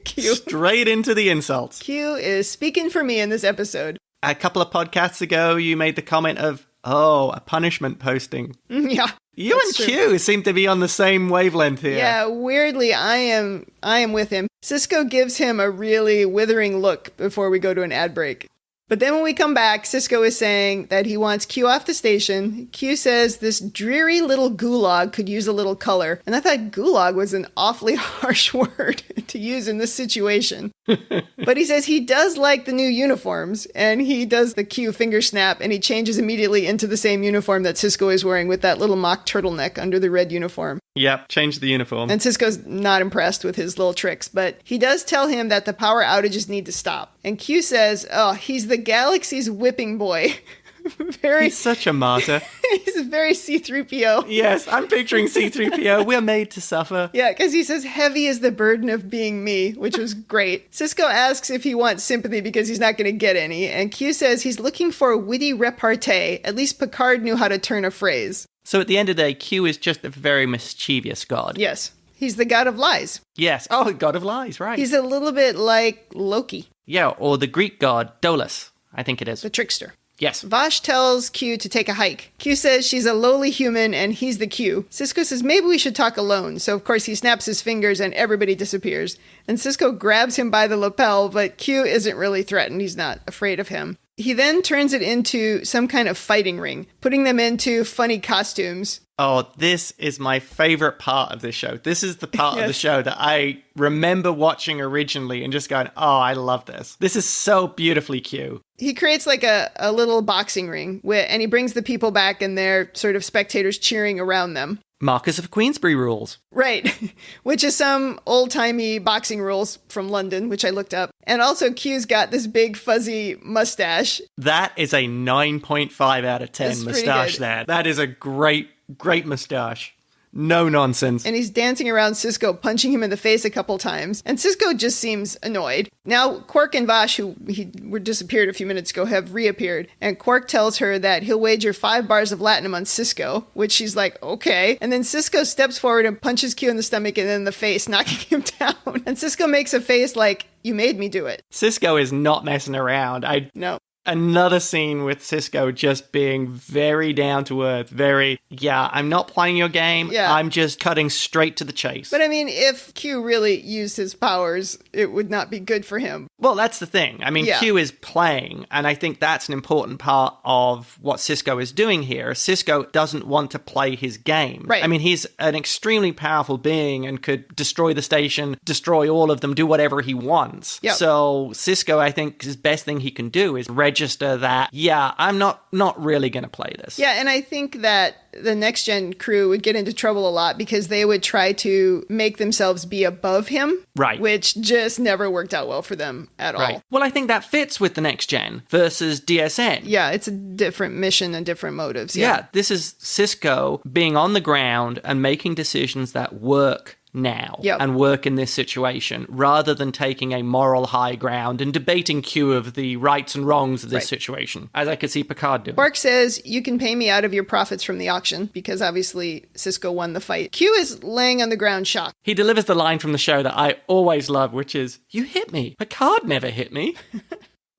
Q. Straight into the insults. Q is speaking for me in this episode. A couple of podcasts ago, you made the comment of, a punishment posting. Yeah. You and true. Q seem to be on the same wavelength here. Yeah, weirdly, I am with him. Sisko gives him a really withering look before we go to an ad break. But then when we come back, Sisko is saying that he wants Q off the station. Q says this dreary little gulag could use a little color. And I thought gulag was an awfully harsh word to use in this situation. But he says he does like the new uniforms. And he does the Q finger snap, and he changes immediately into the same uniform that Sisko is wearing with that little mock turtleneck under the red uniform. Yep, change the uniform. And Sisko's not impressed with his little tricks, but he does tell him that the power outages need to stop. And Q says, he's the galaxy's whipping boy. He's such a martyr. He's a very C-3PO. Yes, I'm picturing C-3PO. We're made to suffer. Yeah, because he says, heavy is the burden of being me, which was great. Sisko asks if he wants sympathy because he's not going to get any. And Q says he's looking for a witty repartee. At least Picard knew how to turn a phrase. So at the end of the day, Q is just a very mischievous god. Yes. He's the god of lies. Yes. Oh, god of lies, right. He's a little bit like Loki. Yeah, or the Greek god Dolus, I think it is. The trickster. Yes. Vash tells Q to take a hike. Q says she's a lowly human and he's the Q. Sisko says maybe we should talk alone. So, of course, he snaps his fingers and everybody disappears. And Sisko grabs him by the lapel, but Q isn't really threatened. He's not afraid of him. He then turns it into some kind of fighting ring, putting them into funny costumes. Oh, this is my favorite part of this show. This is the part of the show that I remember watching originally and just going, oh, I love this. This is so beautifully cute. He creates like a little boxing ring, and he brings the people back and they're sort of spectators cheering around them. Marcus of Queensberry rules. Right, which is some old-timey boxing rules from London, which I looked up. And also Q's got this big fuzzy mustache. That is a 9.5 out of 10 mustache there. That is a great mustache. No nonsense. And he's dancing around Sisko, punching him in the face a couple times. And Sisko just seems annoyed. Now, Quark and Vash, who were disappeared a few minutes ago, have reappeared. And Quark tells her that he'll wager 5 bars of latinum on Sisko, which she's like, okay. And then Sisko steps forward and punches Q in the stomach and in the face, knocking him down. And Sisko makes a face like, you made me do it. Sisko is not messing around. No. Another scene with Sisko just being very down to earth, I'm not playing your game. Yeah. I'm just cutting straight to the chase. But I mean, if Q really used his powers, it would not be good for him. Well, that's the thing. I mean, Q is playing, and I think that's an important part of what Sisko is doing here. Sisko doesn't want to play his game. Right. I mean, he's an extremely powerful being and could destroy the station, destroy all of them, do whatever he wants. Yep. So Sisko, I think, his best thing he can do is register that, I'm not really going to play this. Yeah, and I think that the Next Gen crew would get into trouble a lot because they would try to make themselves be above him. Right. Which just never worked out well for them at all. Well, I think that fits with the Next Gen versus DSN. Yeah, it's a different mission and different motives. Yeah, this is Sisko being on the ground and making decisions that work now and work in this situation rather than taking a moral high ground and debating Q of the rights and wrongs of this situation, as I could see Picard doing. Quark says, you can pay me out of your profits from the auction because obviously Sisko won the fight. Q is laying on the ground shocked. He delivers the line from the show that I always love, which is, you hit me. Picard never hit me.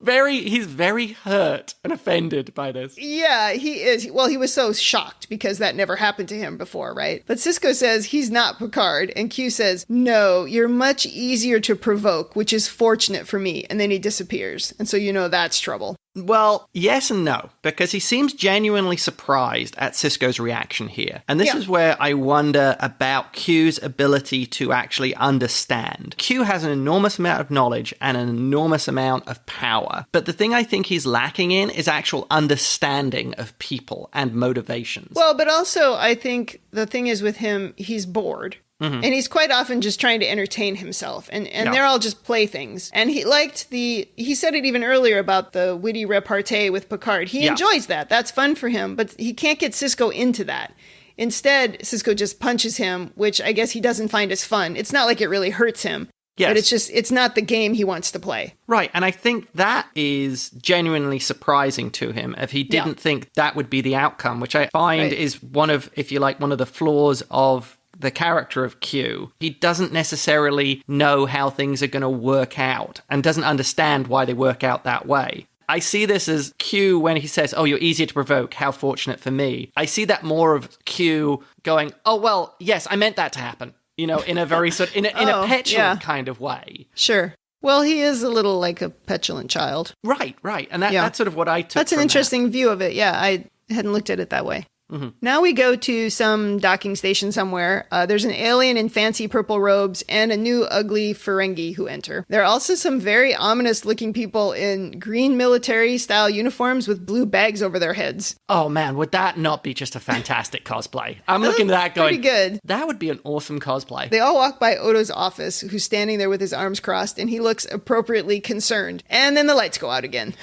He's very hurt and offended by this. Yeah, he is. Well, he was so shocked because that never happened to him before, right? But Sisko says he's not Picard, and Q says, no, you're much easier to provoke, which is fortunate for me. And then he disappears. And so that's trouble. Well, yes and no, because he seems genuinely surprised at Sisko's reaction here. And this is where I wonder about Q's ability to actually understand. Q has an enormous amount of knowledge and an enormous amount of power. But the thing I think he's lacking in is actual understanding of people and motivations. Well, but also I think the thing is with him, he's bored. Mm-hmm. And he's quite often just trying to entertain himself. And they're all just playthings. And he said it even earlier about the witty repartee with Picard. He enjoys that. That's fun for him. But he can't get Sisko into that. Instead, Sisko just punches him, which I guess he doesn't find as fun. It's not like it really hurts him. Yes. But it's not the game he wants to play. Right. And I think that is genuinely surprising to him if he didn't think that would be the outcome, which I find is one of the flaws of the character of Q. He doesn't necessarily know how things are going to work out and doesn't understand why they work out that way. I see this as Q when he says, oh, you're easier to provoke. How fortunate for me. I see that more of Q going, oh, well, yes, I meant that to happen. In a very sort of, in a petulant kind of way. Sure. Well, he is a little like a petulant child. Right. And that's sort of what I took That's an interesting view of it. Yeah, I hadn't looked at it that way. Mm-hmm. Now we go to some docking station somewhere. There's an alien in fancy purple robes and a new ugly Ferengi who enter. There are also some very ominous looking people in green military style uniforms with blue bags over their heads. Oh man, would that not be just a fantastic cosplay? I'm looking at that going, pretty good. That would be an awesome cosplay. They all walk by Odo's office, who's standing there with his arms crossed, and he looks appropriately concerned. And then the lights go out again.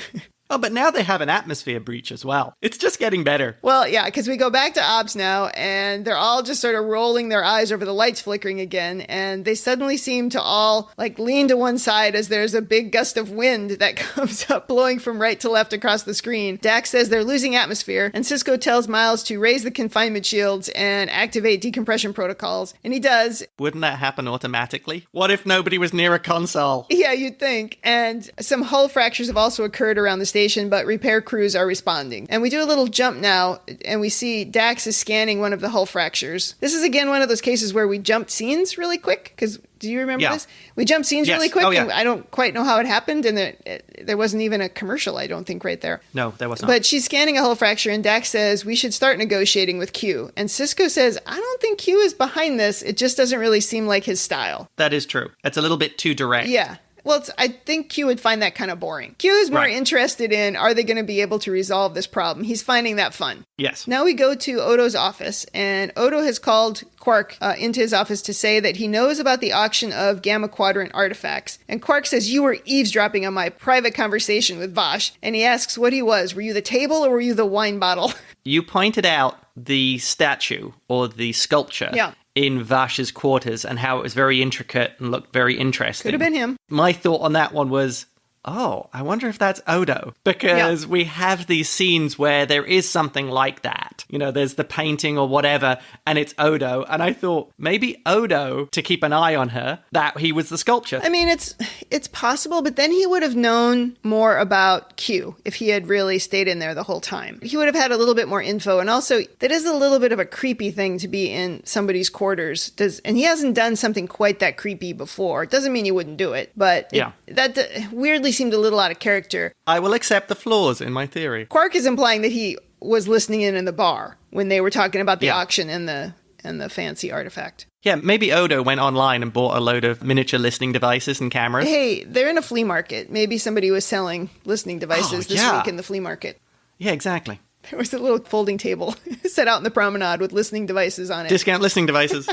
Oh, but now they have an atmosphere breach as well. It's just getting better. Well, yeah, because we go back to Ops now, and they're all just sort of rolling their eyes over the lights flickering again, and they suddenly seem to all, lean to one side as there's a big gust of wind that comes up, blowing from right to left across the screen. Dax says they're losing atmosphere, and Sisko tells Miles to raise the confinement shields and activate decompression protocols, and he does. Wouldn't that happen automatically? What if nobody was near a console? Yeah, you'd think. And some hull fractures have also occurred around the station station, but repair crews are responding. And we do a little jump now, and we see Dax is scanning one of the hull fractures. This is, again, one of those cases where we jumped scenes really quick, because do you remember this? We jumped scenes really quick, and I don't quite know how it happened, and there wasn't even a commercial, I don't think, right there. No, there was not. But she's scanning a hull fracture, and Dax says, we should start negotiating with Q. And Sisko says, I don't think Q is behind this. It just doesn't really seem like his style. That is true. It's a little bit too direct. Yeah. Well, I think Q would find that kind of boring. Q is more interested in, are they going to be able to resolve this problem? He's finding that fun. Yes. Now we go to Odo's office, and Odo has called Quark into his office to say that he knows about the auction of Gamma Quadrant artifacts. And Quark says, you were eavesdropping on my private conversation with Vash. And he asks what he was. Were you the table or were you the wine bottle? You pointed out the statue or the sculpture. Yeah. In Vash's quarters and how it was very intricate and looked very interesting. Could have been him. My thought on that one was, oh, I wonder if that's Odo. Because we have these scenes where there is something like that. You know, there's the painting or whatever, and it's Odo. And I thought, maybe Odo, to keep an eye on her, that he was the sculpture. I mean, it's possible, but then he would have known more about Q if he had really stayed in there the whole time. He would have had a little bit more info. And also, that is a little bit of a creepy thing to be in somebody's quarters. And he hasn't done something quite that creepy before. It doesn't mean he wouldn't do it, but that weirdly seemed a little out of character. I will accept the flaws in my theory. Quark is implying that he was listening in the bar when they were talking about the auction and the fancy artifact. Yeah, maybe Odo went online and bought a load of miniature listening devices and cameras. Hey, they're in a flea market. Maybe somebody was selling listening devices this week in the flea market. Yeah, exactly. There was a little folding table set out in the promenade with listening devices on it. Discount listening devices.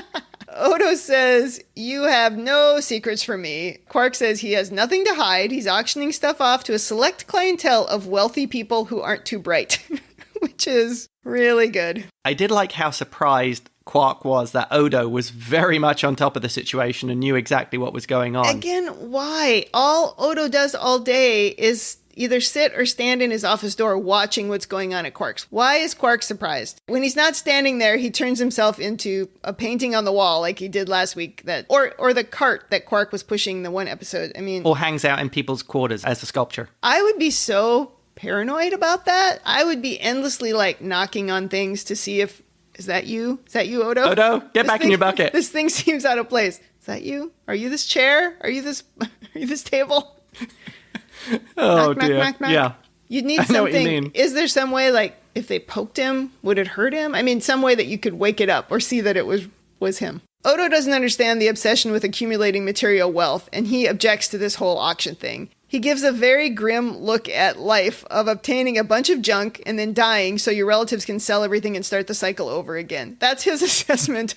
Odo says, you have no secrets from me. Quark says he has nothing to hide. He's auctioning stuff off to a select clientele of wealthy people who aren't too bright, which is really good. I did like how surprised Quark was that Odo was very much on top of the situation and knew exactly what was going on. Again, why? All Odo does all day is either sit or stand in his office door watching what's going on at Quark's. Why is Quark surprised? When he's not standing there, he turns himself into a painting on the wall like he did last week, or the cart that Quark was pushing the one episode. I mean, or hangs out in people's quarters as a sculpture. I would be so paranoid about that. I would be endlessly knocking on things to see if, is that you? Is that you, Odo? Odo, get back in your bucket. This thing seems out of place. Is that you? Are you this chair? Are you this table? Oh, knock, dear. Knock, knock, knock. Yeah. You'd need something. I know what you mean. Is there some way, if they poked him, would it hurt him? I mean, some way that you could wake it up or see that it was him. Odo doesn't understand the obsession with accumulating material wealth, and he objects to this whole auction thing. He gives a very grim look at life of obtaining a bunch of junk and then dying so your relatives can sell everything and start the cycle over again. That's his assessment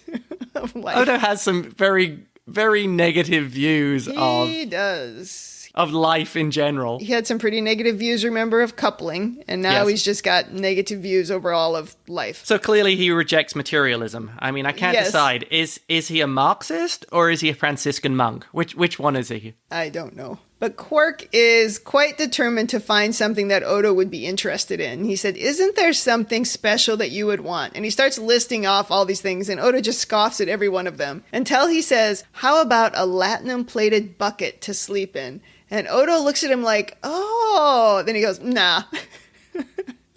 of life. Odo has some very, very negative views He does. Of life in general. He had some pretty negative views, remember, of coupling, and now he's just got negative views overall of life. So clearly he rejects materialism. I mean, I can't decide. Is he a Marxist or is he a Franciscan monk? Which one is he? I don't know. But Quark is quite determined to find something that Odo would be interested in. He said, isn't there something special that you would want? And he starts listing off all these things, and Odo just scoffs at every one of them until he says, how about a latinum-plated bucket to sleep in? And Odo looks at him like, oh. Then he goes, nah.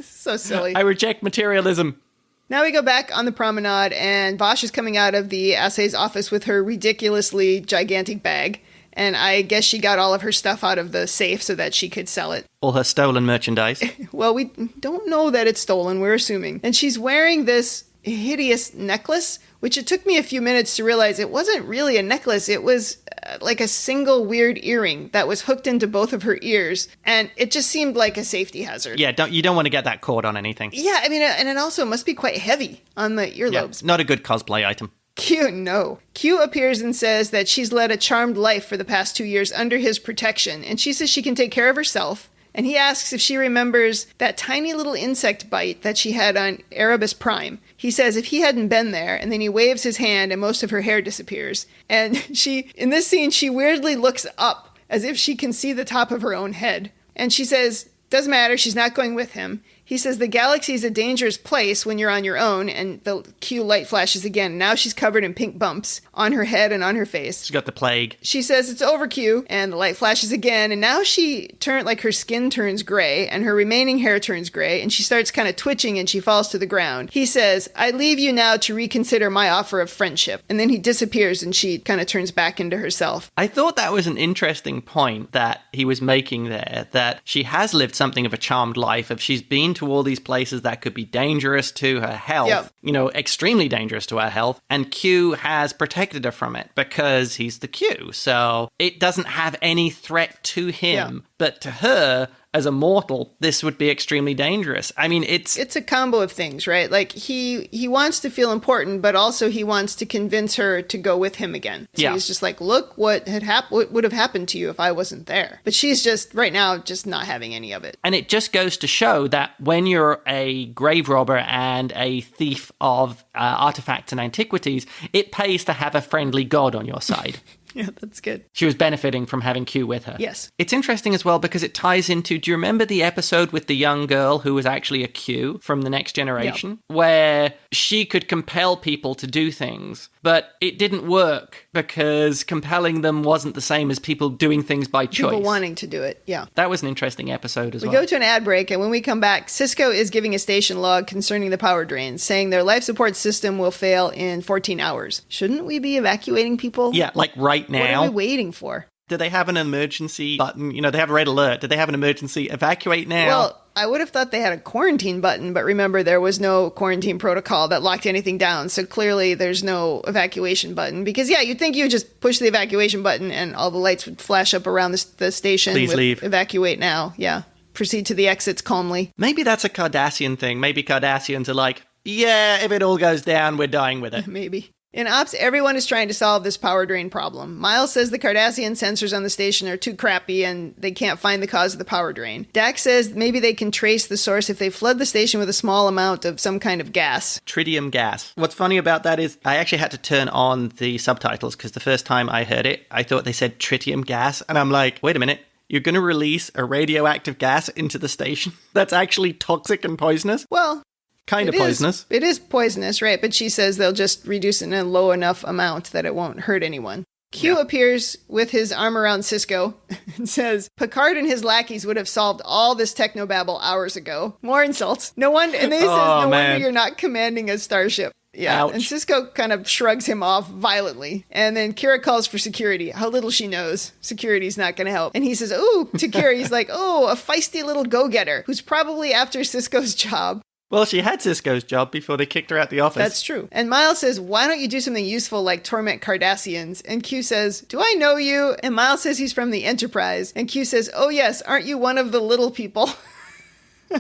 So silly. I reject materialism. Now we go back on the promenade, and Vash is coming out of the assay's office with her ridiculously gigantic bag. And I guess she got all of her stuff out of the safe so that she could sell it. All her stolen merchandise. Well, we don't know that it's stolen, we're assuming. And she's wearing this hideous necklace, which it took me a few minutes to realize it wasn't really a necklace. It was like a single weird earring that was hooked into both of her ears. And it just seemed like a safety hazard. Yeah, you don't want to get that caught on anything. Yeah, I mean, and it also must be quite heavy on the earlobes. Yeah, not a good cosplay item. Q appears and says that she's led a charmed life for the past 2 years under his protection, and she says she can take care of herself. And he asks if she remembers that tiny little insect bite that she had on Erebus Prime. He says if he hadn't been there, and then he waves his hand and most of her hair disappears. And in this scene, she weirdly looks up as if she can see the top of her own head. And she says, doesn't matter, she's not going with him. He says the galaxy is a dangerous place when you're on your own, and the Q light flashes again. Now she's covered in pink bumps on her head and on her face. She's got the plague. She says it's over, Q, and the light flashes again, and now her skin turns gray, and her remaining hair turns gray, and she starts kind of twitching, and she falls to the ground. He says, I leave you now to reconsider my offer of friendship. And then he disappears, and she kind of turns back into herself. I thought that was an interesting point that he was making there, that she has lived something of a charmed life. If she's been to all these places that could be dangerous to her health, extremely dangerous to her health, and Q has protected her from it because he's the Q. So it doesn't have any threat to him, but to her, as a mortal, this would be extremely dangerous. I mean, it's a combo of things, right? Like, he wants to feel important, but also he wants to convince her to go with him again. So he's just like, look what would have happened to you if I wasn't there. But she's just, right now, just not having any of it. And it just goes to show that when you're a grave robber and a thief of artifacts and antiquities, it pays to have a friendly god on your side. Yeah, that's good. She was benefiting from having Q with her. Yes. It's interesting as well because it ties into, do you remember the episode with the young girl who was actually a Q from The Next Generation? Yep. Where she could compel people to do things, but it didn't work because compelling them wasn't the same as people doing things by choice. People wanting to do it, yeah. That was an interesting episode as well. We go to an ad break, and when we come back, Sisko is giving a station log concerning the power drains, saying their life support system will fail in 14 hours. Shouldn't we be evacuating people? Yeah, like right now. What are we waiting for? Do they have an emergency button? They have a red alert. Do they have an emergency evacuate now? Well, I would have thought they had a quarantine button, but remember, there was no quarantine protocol that locked anything down. So clearly there's no evacuation button. Because, you'd think you would just push the evacuation button and all the lights would flash up around the station. Please leave. Evacuate now. Yeah. Proceed to the exits calmly. Maybe that's a Cardassian thing. Maybe Cardassians are like, yeah, if it all goes down, we're dying with it. Maybe. In Ops, everyone is trying to solve this power drain problem. Miles says the Cardassian sensors on the station are too crappy and they can't find the cause of the power drain. Dax says maybe they can trace the source if they flood the station with a small amount of some kind of gas. Tritium gas. What's funny about that is I actually had to turn on the subtitles because the first time I heard it, I thought they said tritium gas. And I'm like, wait a minute. You're going to release a radioactive gas into the station that's actually toxic and poisonous? Well, kind of poisonous. It is poisonous, right? But she says they'll just reduce it in a low enough amount that it won't hurt anyone. Q appears with his arm around Sisko and says, Picard and his lackeys would have solved all this technobabble hours ago. More insults. No wonder you're not commanding a starship. Yeah, ouch. And Sisko kind of shrugs him off violently. And then Kira calls for security. How little she knows. Security's not going to help. And he says, ooh, to Kira, he's like, oh, a feisty little go-getter who's probably after Sisko's job. Well, she had Sisko's job before they kicked her out the office. That's true. And Miles says, why don't you do something useful like torment Cardassians? And Q says, do I know you? And Miles says he's from the Enterprise. And Q says, oh yes, aren't you one of the little people?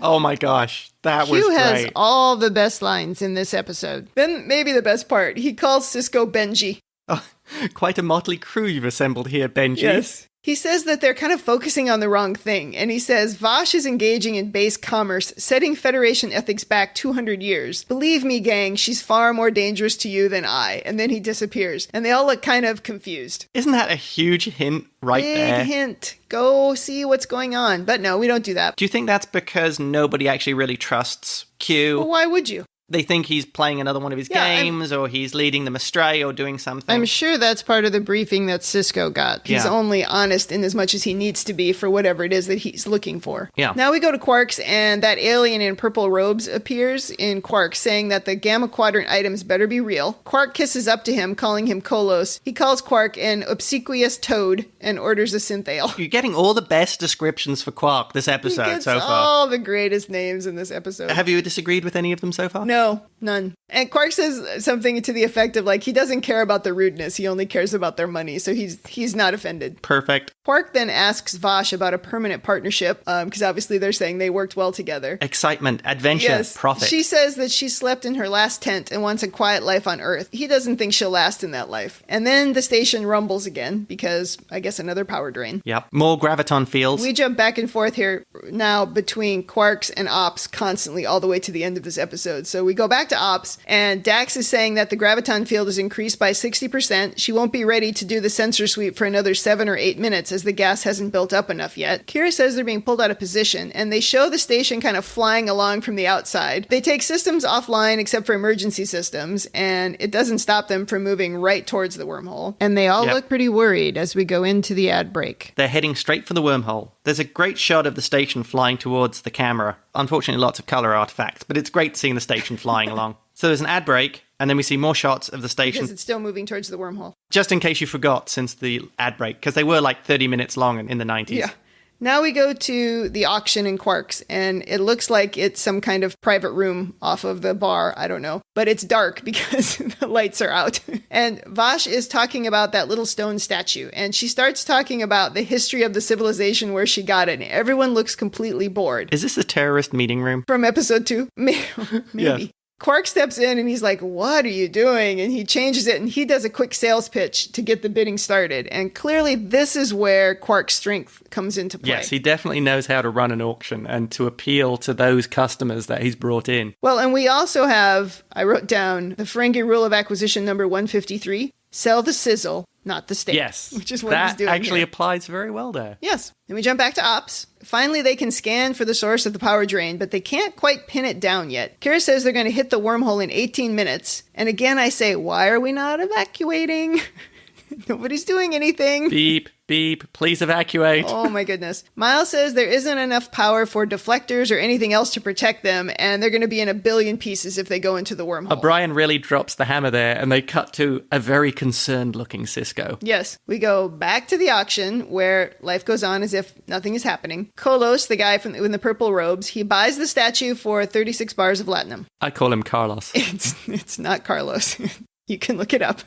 Oh my gosh, that was Q great. has all the best lines in this episode. Then maybe the best part, he calls Sisko Benji. Oh, quite a motley crew you've assembled here, Benji. Yes. He says that they're kind of focusing on the wrong thing, and he says Vash is engaging in base commerce, setting Federation ethics back 200 years. Believe me, gang, she's far more dangerous to you than I. And then he disappears, and they all look kind of confused. Isn't that a huge hint there? Big hint. Go see what's going on. But no, we don't do that. Do you think that's because nobody actually really trusts Q? Well, why would you? They think he's playing another one of his games, or he's leading them astray, or doing something. I'm sure that's part of the briefing that Sisko got. He's only honest in as much as he needs to be for whatever it is that he's looking for. Yeah. Now we go to Quark's, and that alien in purple robes appears in Quark, saying that the Gamma Quadrant items better be real. Quark kisses up to him, calling him Kolos. He calls Quark an obsequious toad and orders a synthale. You're getting all the best descriptions for Quark this episode so far. All the greatest names in this episode. Have you disagreed with any of them so far? No, none. And Quark says something to the effect of, like, he doesn't care about the rudeness. He only cares about their money. So he's not offended. Perfect. Quark then asks Vash about a permanent partnership, because obviously they're saying they worked well together. Excitement, adventure, profit. She says that she slept in her last tent and wants a quiet life on Earth. He doesn't think she'll last in that life. And then the station rumbles again, because I guess another power drain. Yep. More graviton fields. We jump back and forth here now between Quarks and Ops constantly all the way to the end of this episode. So we go back to Ops, and Dax is saying that the graviton field is increased by 60%. She won't be ready to do the sensor sweep for another 7 or 8 minutes as the gas hasn't built up enough yet. Kira says they're being pulled out of position, and they show the station kind of flying along from the outside. They take systems offline except for emergency systems, and it doesn't stop them from moving right towards the wormhole. And they all look pretty worried as we go into the ad break. They're heading straight for the wormhole. There's a great shot of the station flying towards the camera. Unfortunately, lots of color artifacts, but it's great seeing the station flying along. So there's an ad break, and then we see more shots of the station. Because it's still moving towards the wormhole. Just in case you forgot since the ad break, because they were like 30 minutes long in the 90s. Yeah. Now we go to the auction in Quark's, and it looks like it's some kind of private room off of the bar. I don't know. But it's dark because the lights are out. And Vash is talking about that little stone statue, and she starts talking about the history of the civilization where she got it, and everyone looks completely bored. Is this a terrorist meeting room? From episode 2? Maybe. Yeah. Quark steps in and he's like, what are you doing? And he changes it and he does a quick sales pitch to get the bidding started. And clearly this is where Quark's strength comes into play. Yes, he definitely knows how to run an auction and to appeal to those customers that he's brought in. Well, and we also have, I wrote down the Ferengi rule of acquisition number 153, sell the sizzle, not the steak. Yes, which is what he's doing that actually here. applies very well there. Yes. Then we jump back to Ops. Finally, they can scan for the source of the power drain, but they can't quite pin it down yet. Kira says they're going to hit the wormhole in 18 minutes. And again, I say, why are we not evacuating? Nobody's doing anything. Beep, beep, please evacuate. Oh my goodness. Miles says there isn't enough power for deflectors or anything else to protect them, and they're going to be in a billion pieces if they go into the wormhole. O'Brien really drops the hammer there, and they cut to a very concerned-looking Sisko. Yes. We go back to the auction, where life goes on as if nothing is happening. Kolos, the guy in the purple robes, he buys the statue for 36 bars of latinum. I call him Carlos. It's not Carlos. You can look it up.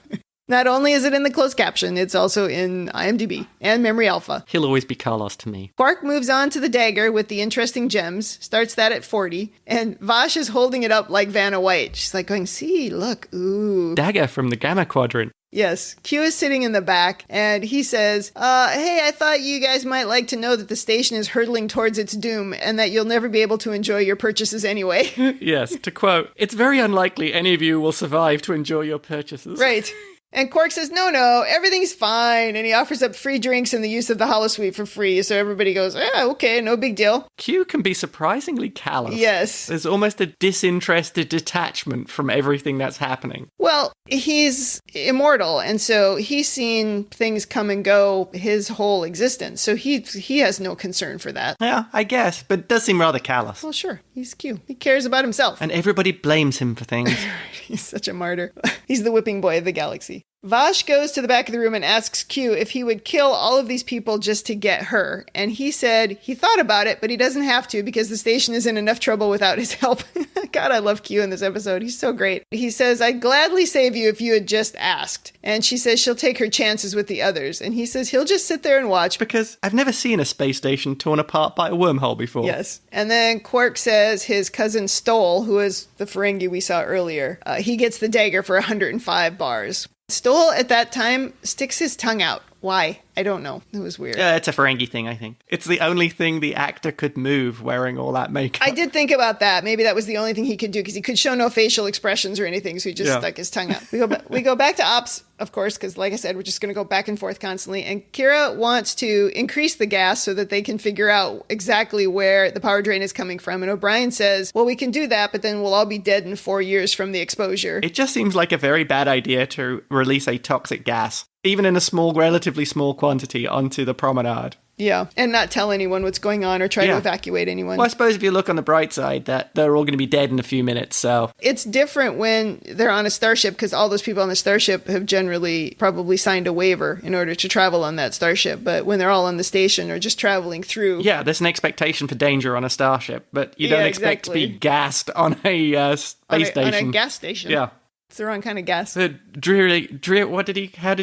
Not only is it in the closed caption, it's also in IMDb and Memory Alpha. He'll always be Carlos to me. Quark moves on to the dagger with the interesting gems, starts that at 40, and Vash is holding it up like Vanna White. She's like going, see, look, ooh. Dagger from the Gamma Quadrant. Yes. Q is sitting in the back, and he says, hey, I thought you guys might like to know that the station is hurtling towards its doom, and that you'll never be able to enjoy your purchases anyway. Yes, to quote, it's very unlikely any of you will survive to enjoy your purchases. Right. And Quark says, no, everything's fine. And he offers up free drinks and the use of the holosuite for free. So everybody goes, okay, no big deal. Q can be surprisingly callous. Yes. There's almost a disinterested detachment from everything that's happening. Well, he's immortal. And so he's seen things come and go his whole existence. So he has no concern for that. Yeah, I guess. But it does seem rather callous. Well, sure. He's Q. He cares about himself. And everybody blames him for things. He's such a martyr. He's the whipping boy of the galaxy. Vash goes to the back of the room and asks Q if he would kill all of these people just to get her. And he said he thought about it, but he doesn't have to because the station is in enough trouble without his help. God, I love Q in this episode. He's so great. He says, I'd gladly save you if you had just asked. And she says she'll take her chances with the others. And he says he'll just sit there and watch. Because I've never seen a space station torn apart by a wormhole before. Yes. And then Quark says his cousin Stoll, who is the Ferengi we saw earlier, he gets the dagger for 105 bars. Stoll at that time sticks his tongue out. Why? I don't know. It was weird. It's a Ferengi thing, I think. It's the only thing the actor could move wearing all that makeup. I did think about that. Maybe that was the only thing he could do because he could show no facial expressions or anything, so he just stuck his tongue out. We go back to Ops, of course, because like I said, we're just going to go back and forth constantly. And Kira wants to increase the gas so that they can figure out exactly where the power drain is coming from. And O'Brien says, well, we can do that, but then we'll all be dead in 4 years from the exposure. It just seems like a very bad idea to release a toxic gas, even in a relatively small quantity, onto the promenade. Yeah, and not tell anyone what's going on or try to evacuate anyone. Well, I suppose if you look on the bright side, that they're all going to be dead in a few minutes, so... It's different when they're on a starship, because all those people on the starship have generally probably signed a waiver in order to travel on that starship. But when they're all on the station or just traveling through... Yeah, there's an expectation for danger on a starship, but you don't expect to be gassed on a space station. On a gas station. Yeah. It's the wrong kind of gas. How did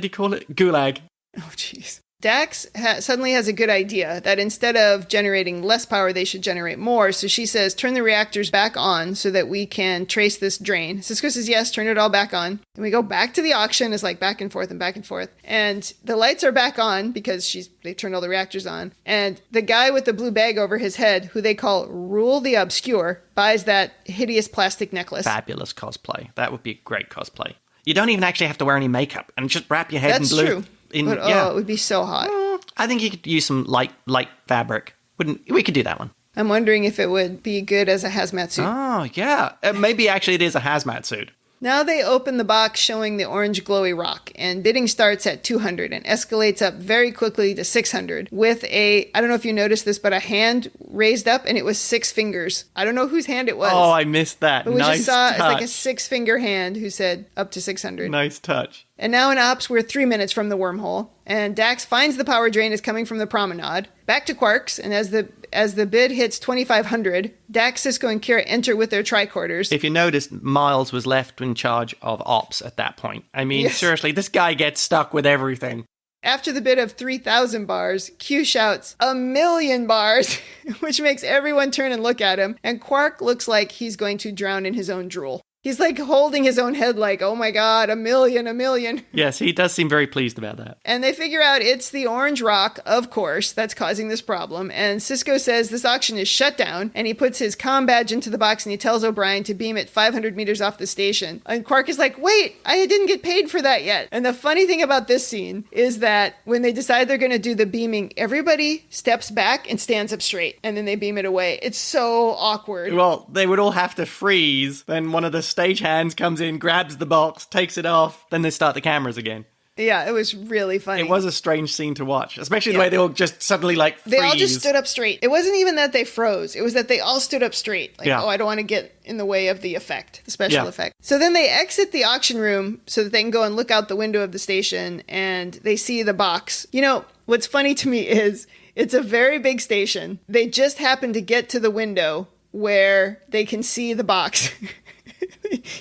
he call it? Gulag. Oh, jeez. Dax suddenly has a good idea that instead of generating less power, they should generate more. So she says, turn the reactors back on so that we can trace this drain. Sisko says, yes, turn it all back on. And we go back to the auction. It's like back and forth and back and forth. And the lights are back on because they turned all the reactors on. And the guy with the blue bag over his head, who they call Rule the Obscure, buys that hideous plastic necklace. Fabulous cosplay. That would be a great cosplay. You don't even actually have to wear any makeup and just wrap your head in blue. That's true. It would be so hot. I think you could use some light fabric. We could do that one. I'm wondering if it would be good as a hazmat suit. Oh, yeah. Maybe actually it is a hazmat suit. Now they open the box showing the orange glowy rock, and bidding starts at 200 and escalates up very quickly to 600 with I don't know if you noticed this, but a hand raised up and it was 6 fingers. I don't know whose hand it was. Oh, I missed that. But we nice just saw touch. It's like a 6-finger hand who said up to 600. Nice touch. And now in ops, we're 3 minutes from the wormhole, and Dax finds the power drain is coming from the promenade. Back to Quark's, and as the bid hits 2,500, Dax, Sisko, and Kira enter with their tricorders. If you noticed, Miles was left in charge of ops at that point. I mean, Yes. Seriously, this guy gets stuck with everything. After the bid of 3,000 bars, Q shouts, 1,000,000 bars, which makes everyone turn and look at him, and Quark looks like he's going to drown in his own drool. He's like holding his own head like, oh my god, 1,000,000. Yes, he does seem very pleased about that. And they figure out it's the orange rock, of course, that's causing this problem. And Sisko says this auction is shut down, and he puts his comm badge into the box and he tells O'Brien to beam it 500 meters off the station. And Quark is like, wait, I didn't get paid for that yet. And the funny thing about this scene is that when they decide they're going to do the beaming, everybody steps back and stands up straight, and then they beam it away. It's so awkward. Well, they would all have to freeze. Then one of the stagehands comes in, grabs the box, takes it off. Then they start the cameras again. Yeah, it was really funny. It was a strange scene to watch, especially the way they all just suddenly freeze. They all just stood up straight. It wasn't even that they froze. It was that they all stood up straight. Like, I don't want to get in the way of the effect, the special effect. So then they exit the auction room so that they can go and look out the window of the station, and they see the box. You know, what's funny to me is it's a very big station. They just happen to get to the window where they can see the box.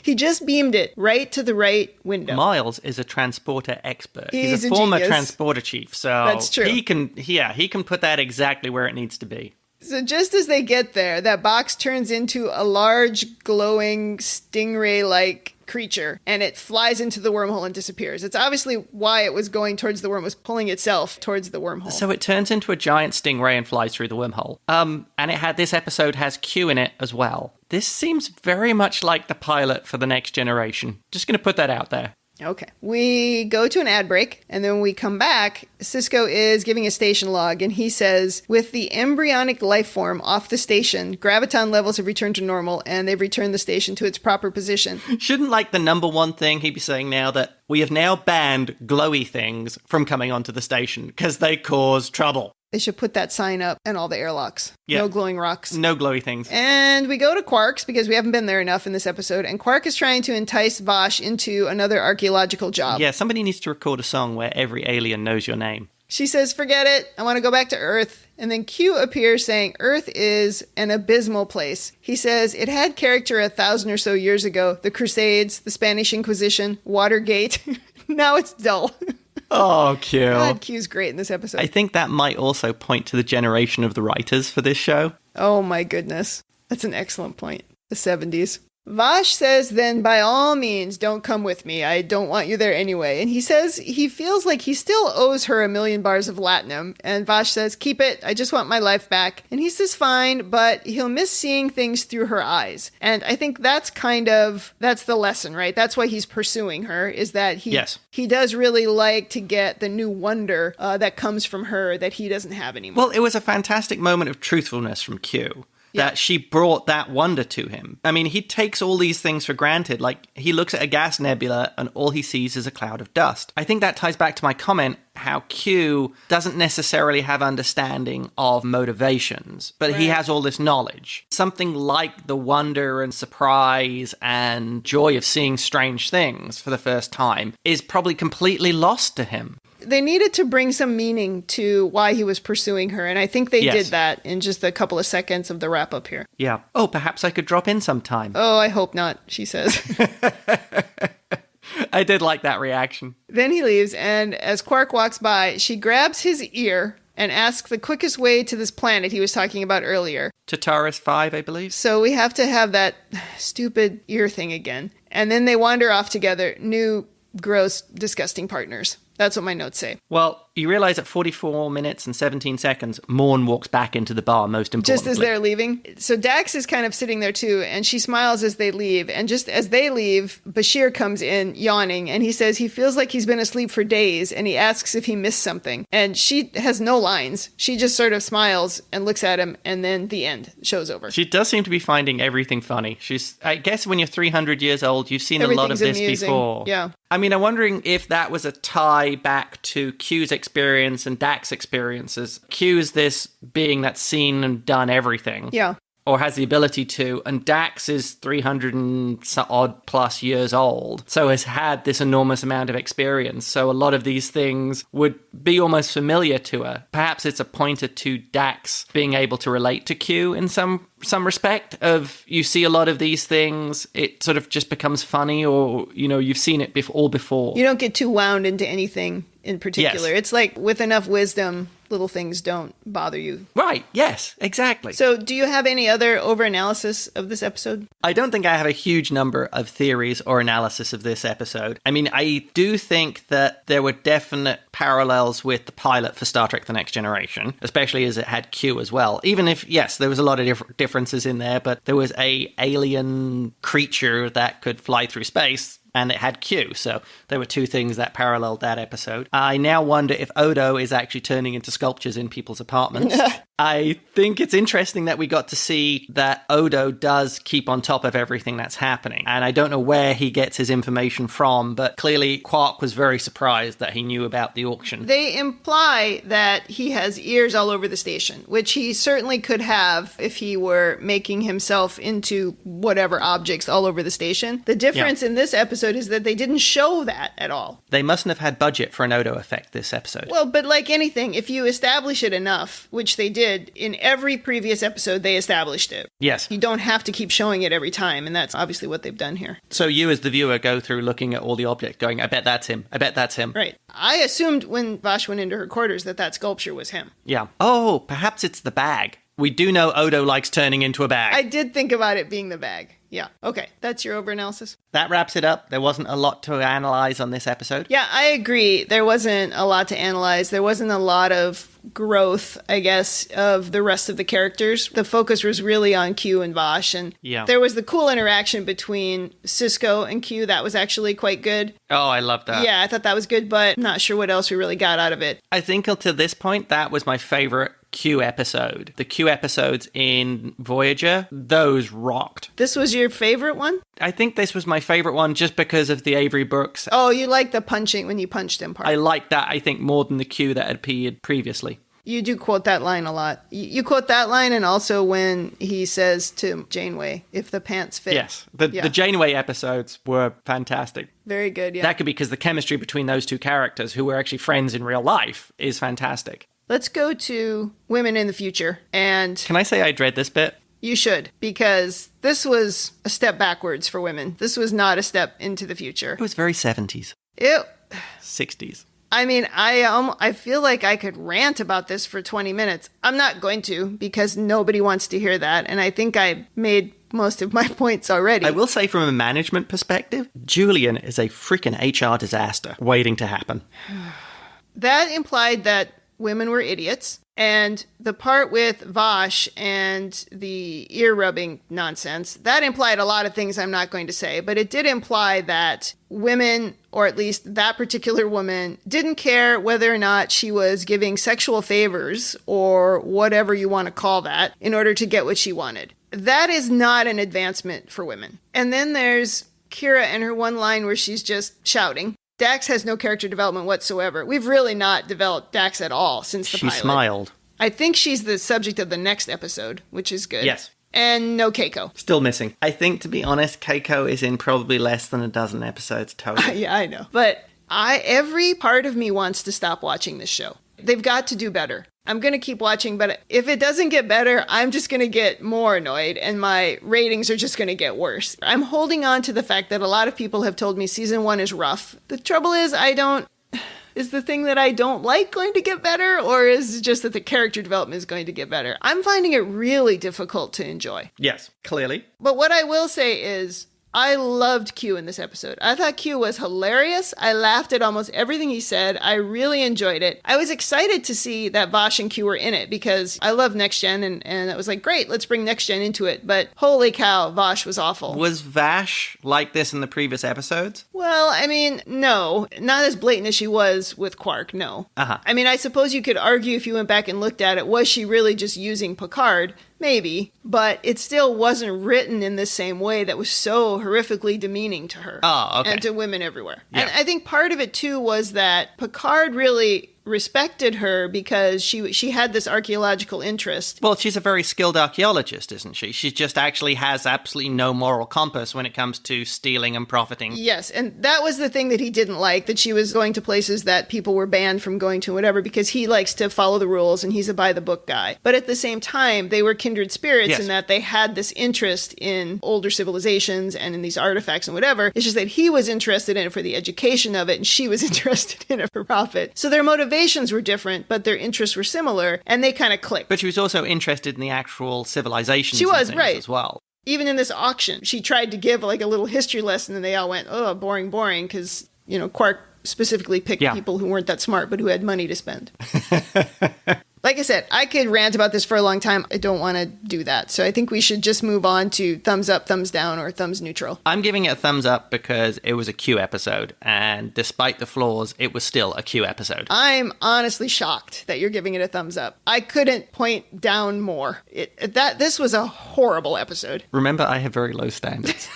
He just beamed it right to the right window. Miles is a transporter expert. He's a former genius. Transporter chief, so That's true. he can put that exactly where it needs to be. So just as they get there, that box turns into a large, glowing, stingray-like creature, and it flies into the wormhole and disappears. It's obviously why it was going towards the worm, was pulling itself towards the wormhole. So it turns into a giant stingray and flies through the wormhole. And this episode has Q in it as well. This seems very much like the pilot for The Next Generation. Just going to put that out there. Okay. We go to an ad break, and then when we come back, Sisko is giving a station log, and he says, with the embryonic life form off the station, graviton levels have returned to normal, and they've returned the station to its proper position. Shouldn't the number one thing he'd be saying now that we have now banned glowy things from coming onto the station because they cause trouble? They should put that sign up and all the airlocks. Yeah. No glowing rocks. No glowy things. And we go to Quark's because we haven't been there enough in this episode. And Quark is trying to entice Vash into another archaeological job. Yeah, somebody needs to record a song where every alien knows your name. She says, forget it. I want to go back to Earth. And then Q appears saying Earth is an abysmal place. He says it had character 1,000 or so years ago. The Crusades, the Spanish Inquisition, Watergate. Now it's dull. Oh, Q. God, Q's great in this episode. I think that might also point to the generation of the writers for this show. Oh my goodness. That's an excellent point. The 70s. Vash says, then by all means, don't come with me. I don't want you there anyway. And he says he feels like he still owes her 1,000,000 bars of latinum. And Vash says, keep it. I just want my life back. And he says, fine, but he'll miss seeing things through her eyes. And I think that's that's the lesson, right? That's why he's pursuing her, is that he does really like to get the new wonder that comes from her that he doesn't have anymore. Well, it was a fantastic moment of truthfulness from Q. That she brought that wonder to him. I mean, he takes all these things for granted. Like, he looks at a gas nebula and all he sees is a cloud of dust. I think that ties back to my comment how Q doesn't necessarily have understanding of motivations, but he has all this knowledge. Something like the wonder and surprise and joy of seeing strange things for the first time is probably completely lost to him. They needed to bring some meaning to why he was pursuing her, and I think they did that in just a couple of seconds of the wrap-up here. Yeah. Oh, perhaps I could drop in sometime. Oh, I hope not, she says. I did like that reaction. Then he leaves, and as Quark walks by, she grabs his ear and asks the quickest way to this planet he was talking about earlier. Tataris 5, I believe. So we have to have that stupid ear thing again. And then they wander off together, new, gross, disgusting partners. That's what my notes say. Well, you realize at 44 minutes and 17 seconds, Morn walks back into the bar, most importantly. Just as they're leaving. So Dax is kind of sitting there too, and she smiles as they leave. And just as they leave, Bashir comes in yawning, and he says he feels like he's been asleep for days, and he asks if he missed something. And she has no lines. She just sort of smiles and looks at him, and then the end. Show's over. She does seem to be finding everything funny. I guess when you're 300 years old, you've seen a lot of this amusing. before. Yeah. I mean, I'm wondering if that was a tie back to Q's experience and Dax's experiences. Q's this being that's seen and done everything. Yeah. Or has the ability to, and Dax is 300 and odd plus years old, so has had this enormous amount of experience. So a lot of these things would be almost familiar to her. Perhaps it's a pointer to Dax being able to relate to Q in some respect of, you see a lot of these things, it sort of just becomes funny, or, you know, you've seen it all before. You don't get too wound into anything in particular. Yes. It's like with enough wisdom, little things don't bother you. Right, yes, exactly. So do you have any other over-analysis of this episode? I don't think I have a huge number of theories or analysis of this episode. I mean, I do think that there were definite parallels with the pilot for Star Trek The Next Generation, especially as it had Q as well. Even if, yes, there was a lot of differences in there, but there was a alien creature that could fly through space, and it had Q, so there were two things that paralleled that episode. I now wonder if Odo is actually turning into sculptures in people's apartments. I think it's interesting that we got to see that Odo does keep on top of everything that's happening, and I don't know where he gets his information from, but clearly Quark was very surprised that he knew about the auction. They imply that he has ears all over the station, which he certainly could have if he were making himself into whatever objects all over the station. The difference in this episode is that they didn't show that at all. They mustn't have had budget for an Odo effect this episode. Well, but like anything, if you establish it enough, which they did, in every previous episode, they established it. Yes. You don't have to keep showing it every time, and that's obviously what they've done here. So you as the viewer go through looking at all the objects going, I bet that's him. I bet that's him. Right. I assumed when Vash went into her quarters that sculpture was him. Yeah. Oh, perhaps it's the bag. We do know Odo likes turning into a bag. I did think about it being the bag. Yeah. Okay. That's your over-analysis. That wraps it up. There wasn't a lot to analyze on this episode. Yeah, I agree. There wasn't a lot to analyze. There wasn't a lot of growth, I guess, of the rest of the characters. The focus was really on Q and Vash, and there was the cool interaction between Sisko and Q. That was actually quite good. Oh, I love that. Yeah, I thought that was good, but I'm not sure what else we really got out of it. I think until this point, that was my favorite Q episode. The Q episodes in Voyager, those rocked. This was your favorite one? I think this was my favorite one just because of the Avery Brooks. Oh, you like the punching when you punched him part. I like that, I think, more than the Q that had appeared previously. You do quote that line a lot. You quote that line, and also when he says to Janeway, if the pants fit. Yes. The Janeway episodes were fantastic. Very good, yeah. That could be because the chemistry between those two characters, who were actually friends in real life, is fantastic. Let's go to women in the future. And can I say I dread this bit? You should, because this was a step backwards for women. This was not a step into the future. It was very 70s. 60s. I mean, I feel like I could rant about this for 20 minutes. I'm not going to, because nobody wants to hear that. And I think I made most of my points already. I will say from a management perspective, Julian is a freaking HR disaster waiting to happen. That implied that women were idiots. And the part with Vash and the ear rubbing nonsense, that implied a lot of things I'm not going to say. But it did imply that women, or at least that particular woman, didn't care whether or not she was giving sexual favors or whatever you want to call that in order to get what she wanted. That is not an advancement for women. And then there's Kira and her one line where she's just shouting. Dax has no character development whatsoever. We've really not developed Dax at all since the pilot. She smiled. I think she's the subject of the next episode, which is good. Yes. And no Keiko. Still missing. I think, to be honest, Keiko is in probably less than a dozen episodes total. Yeah, I know. But every part of me wants to stop watching this show. They've got to do better. I'm going to keep watching, but if it doesn't get better, I'm just going to get more annoyed and my ratings are just going to get worse. I'm holding on to the fact that a lot of people have told me season 1 is rough. The trouble is is the thing that I don't like going to get better, or is it just that the character development is going to get better? I'm finding it really difficult to enjoy. Yes, clearly. But what I will say is, I loved Q in this episode. I thought Q was hilarious. I laughed at almost everything he said. I really enjoyed it. I was excited to see that Vash and Q were in it because I love Next Gen, and it was like, great, let's bring Next Gen into it. But holy cow, Vash was awful. Was Vash like this in the previous episodes? Well, I mean, no. Not as blatant as she was with Quark, no. I mean, I suppose you could argue if you went back and looked at it, was she really just using Picard? Maybe, but it still wasn't written in the same way that was so horrifically demeaning to her. Oh, okay. And to women everywhere. Yeah. And I think part of it, too, was that Picard really respected her because she had this archaeological interest. Well, she's a very skilled archaeologist, isn't she? She just actually has absolutely no moral compass when it comes to stealing and profiting. Yes, and that was the thing that he didn't like, that she was going to places that people were banned from going to, whatever, because he likes to follow the rules and he's a by-the-book guy. But at the same time, they were kindred spirits. Yes. In that they had this interest in older civilizations and in these artifacts and whatever. It's just that he was interested in it for the education of it and she was interested in it for profit. So their motivations were different, but their interests were similar, and they kind of clicked. But she was also interested in the actual civilizations. She was, right. As well. Even in this auction, she tried to give like a little history lesson, and they all went, oh, boring, because, Quark specifically picked people who weren't that smart, but who had money to spend. Like I said, I could rant about this for a long time. I don't want to do that. So I think we should just move on to thumbs up, thumbs down, or thumbs neutral. I'm giving it a thumbs up because it was a Q episode. And despite the flaws, it was still a Q episode. I'm honestly shocked that you're giving it a thumbs up. I couldn't point down more. This was a horrible episode. Remember, I have very low standards.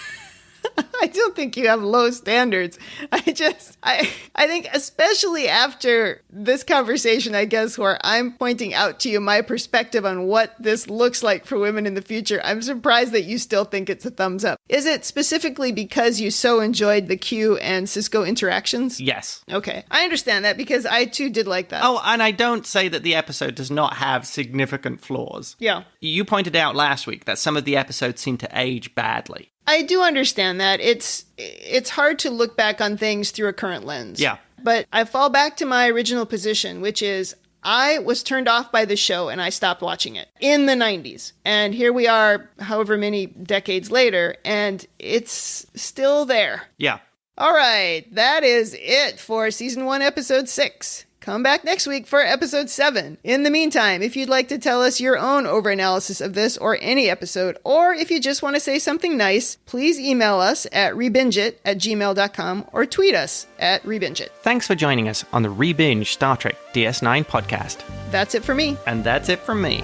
I don't think you have low standards. I think especially after this conversation, I guess, where I'm pointing out to you my perspective on what this looks like for women in the future, I'm surprised that you still think it's a thumbs up. Is it specifically because you so enjoyed the Q and Sisko interactions? Yes. Okay. I understand that because I too did like that. Oh, and I don't say that the episode does not have significant flaws. Yeah. You pointed out last week that some of the episodes seem to age badly. I do understand that. It's hard to look back on things through a current lens. Yeah. But I fall back to my original position, which is I was turned off by the show and I stopped watching it in the 90s. And here we are, however many decades later, and it's still there. Yeah. All right. That is it for season 1, episode 6. Come back next week for episode 7. In the meantime, if you'd like to tell us your own overanalysis of this or any episode, or if you just want to say something nice, please email us at rebingeit@gmail.com or tweet us at rebingeit. Thanks for joining us on the Rebinge Star Trek DS9 podcast. That's it for me. And that's it from me.